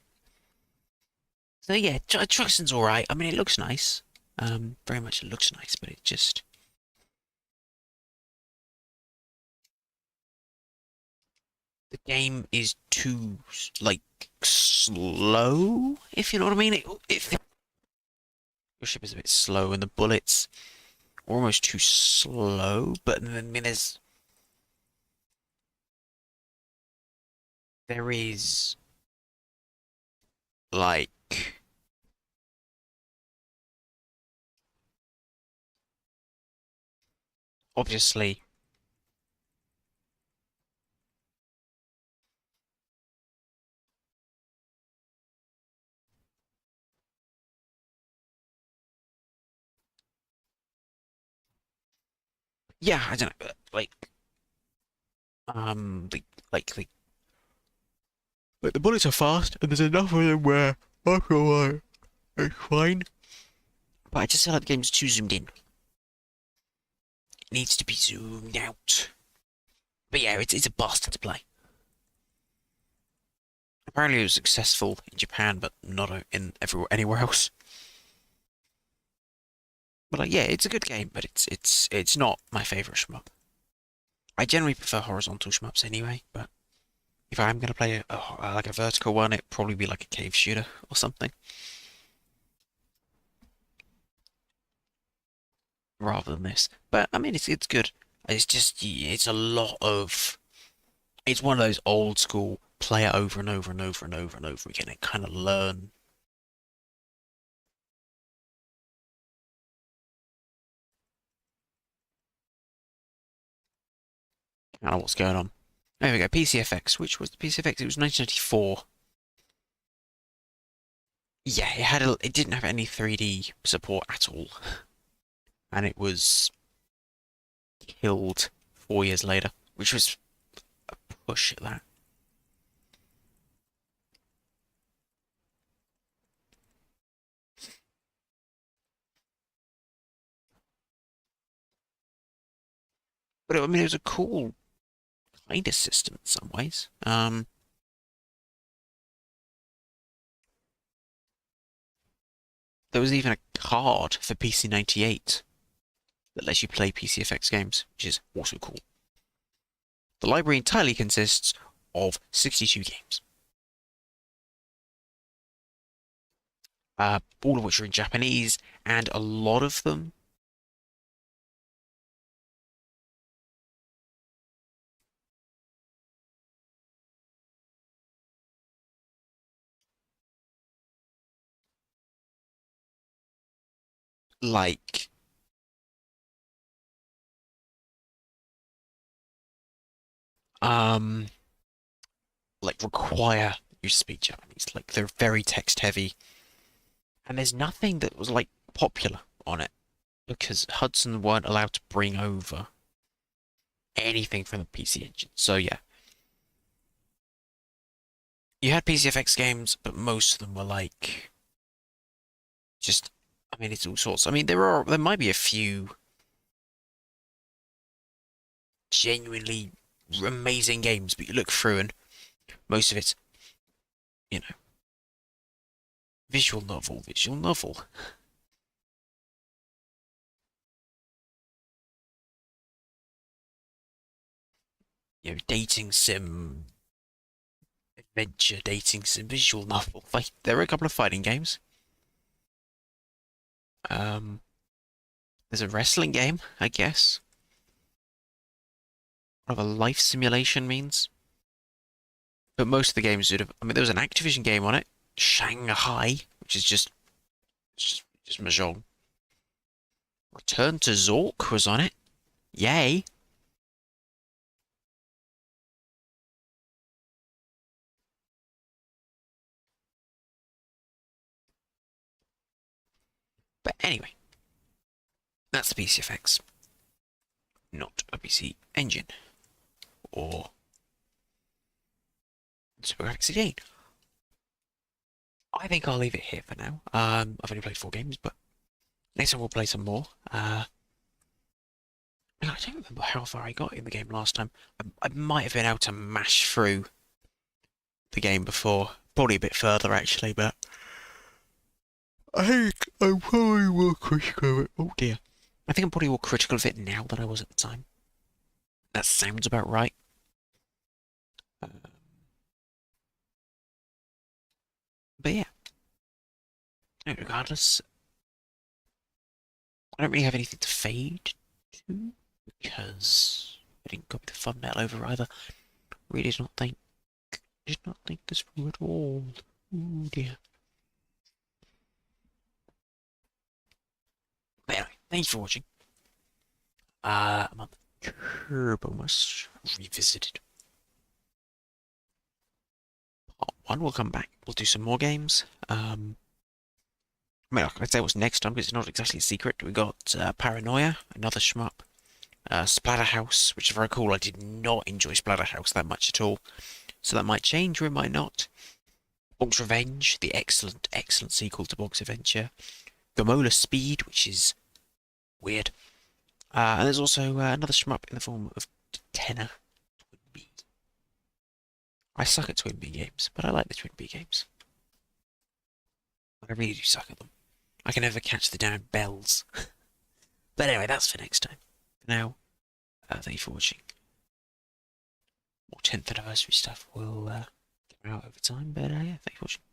So yeah, Truxton's alright. I mean, it looks nice. Very much it looks nice, but it just... The game is too, like, slow, if you know what I mean. Your ship is a bit slow, and the bullets are almost too slow, but I mean, there is, like... Obviously, yeah, I don't know, the like the like the bullets are fast, and there's enough of them where after a while it's fine. But I just feel like the game's too zoomed in. It needs to be zoomed out. But yeah, it's a bastard to play. Apparently, it was successful in Japan, but not in anywhere else. But like, yeah, it's a good game, but it's not my favorite shmup. I generally prefer horizontal shmups anyway, but if I'm gonna play like a vertical one, it'd probably be like a cave shooter or something, rather than this. But I mean, it's good. It's just it's a lot of it's one of those old school play it over and over and over and over and over again and kind of learn. I don't know what's going on. There we go. PCFX. Which was the PCFX? It was 1994. Yeah, it didn't have any 3D support at all, and it was killed 4 years later, which was a push at that. But I mean, it was a cool kind of system in some ways. There was even a card for PC98 that lets you play PCFX games, which is also cool. The library entirely consists of 62 games, all of which are in Japanese, and a lot of them like um require you to speak Japanese. Like they're very text heavy, and there's nothing that was like popular on it because Hudson weren't allowed to bring over anything from the PC engine. So yeah, you had PCFX games, but most of them were like just. I mean, it's all sorts. I mean, there might be a few genuinely amazing games, but you look through and most of it's, you know, visual novel, visual novel. You know, dating sim, adventure, dating sim, visual novel. Like there are a couple of fighting games. Um, there's a wrestling game, I guess. What a life simulation means. But most of the games would have. I mean, there was an Activision game on it, Shanghai, which is just mahjong. Return to Zork was on it. Yay! But anyway, that's the PCFX, not a PC engine or Super Graphics 68. I think I'll leave it here for now. I've only played 4 games, but next time we'll play some more. I don't remember how far I got in the game last time. I might have been able to mash through the game before. Probably a bit further, actually, but I think I'm probably more critical of it. Oh dear. I think I'm probably more critical of it now than I was at the time. That sounds about right. But yeah. Regardless, I don't really have anything to fade to because I didn't copy the thumbnail over either. Really did not think this through at all. Oh dear. But anyway, thanks for watching. I'm on Turbomas Revisited. Part 1 will come back. We'll do some more games. I mean, I can say what's next time because it's not exactly a secret. We got Paranoia, another shmup. Splatterhouse, which is very cool. I did not enjoy Splatterhouse that much at all, so that might change or it might not. Bonk's Revenge, the excellent, excellent sequel to Bonk's Adventure. Gamola Speed, which is weird. And there's also another shmup in the form of Tenor Twin Bee. I suck at Twin Bee games, but I like the Twin Bee games. I really do suck at them. I can never catch the damn bells. But anyway, that's for next time. For now, thank you for watching. More 10th anniversary stuff will come out over time, but yeah, thank you for watching.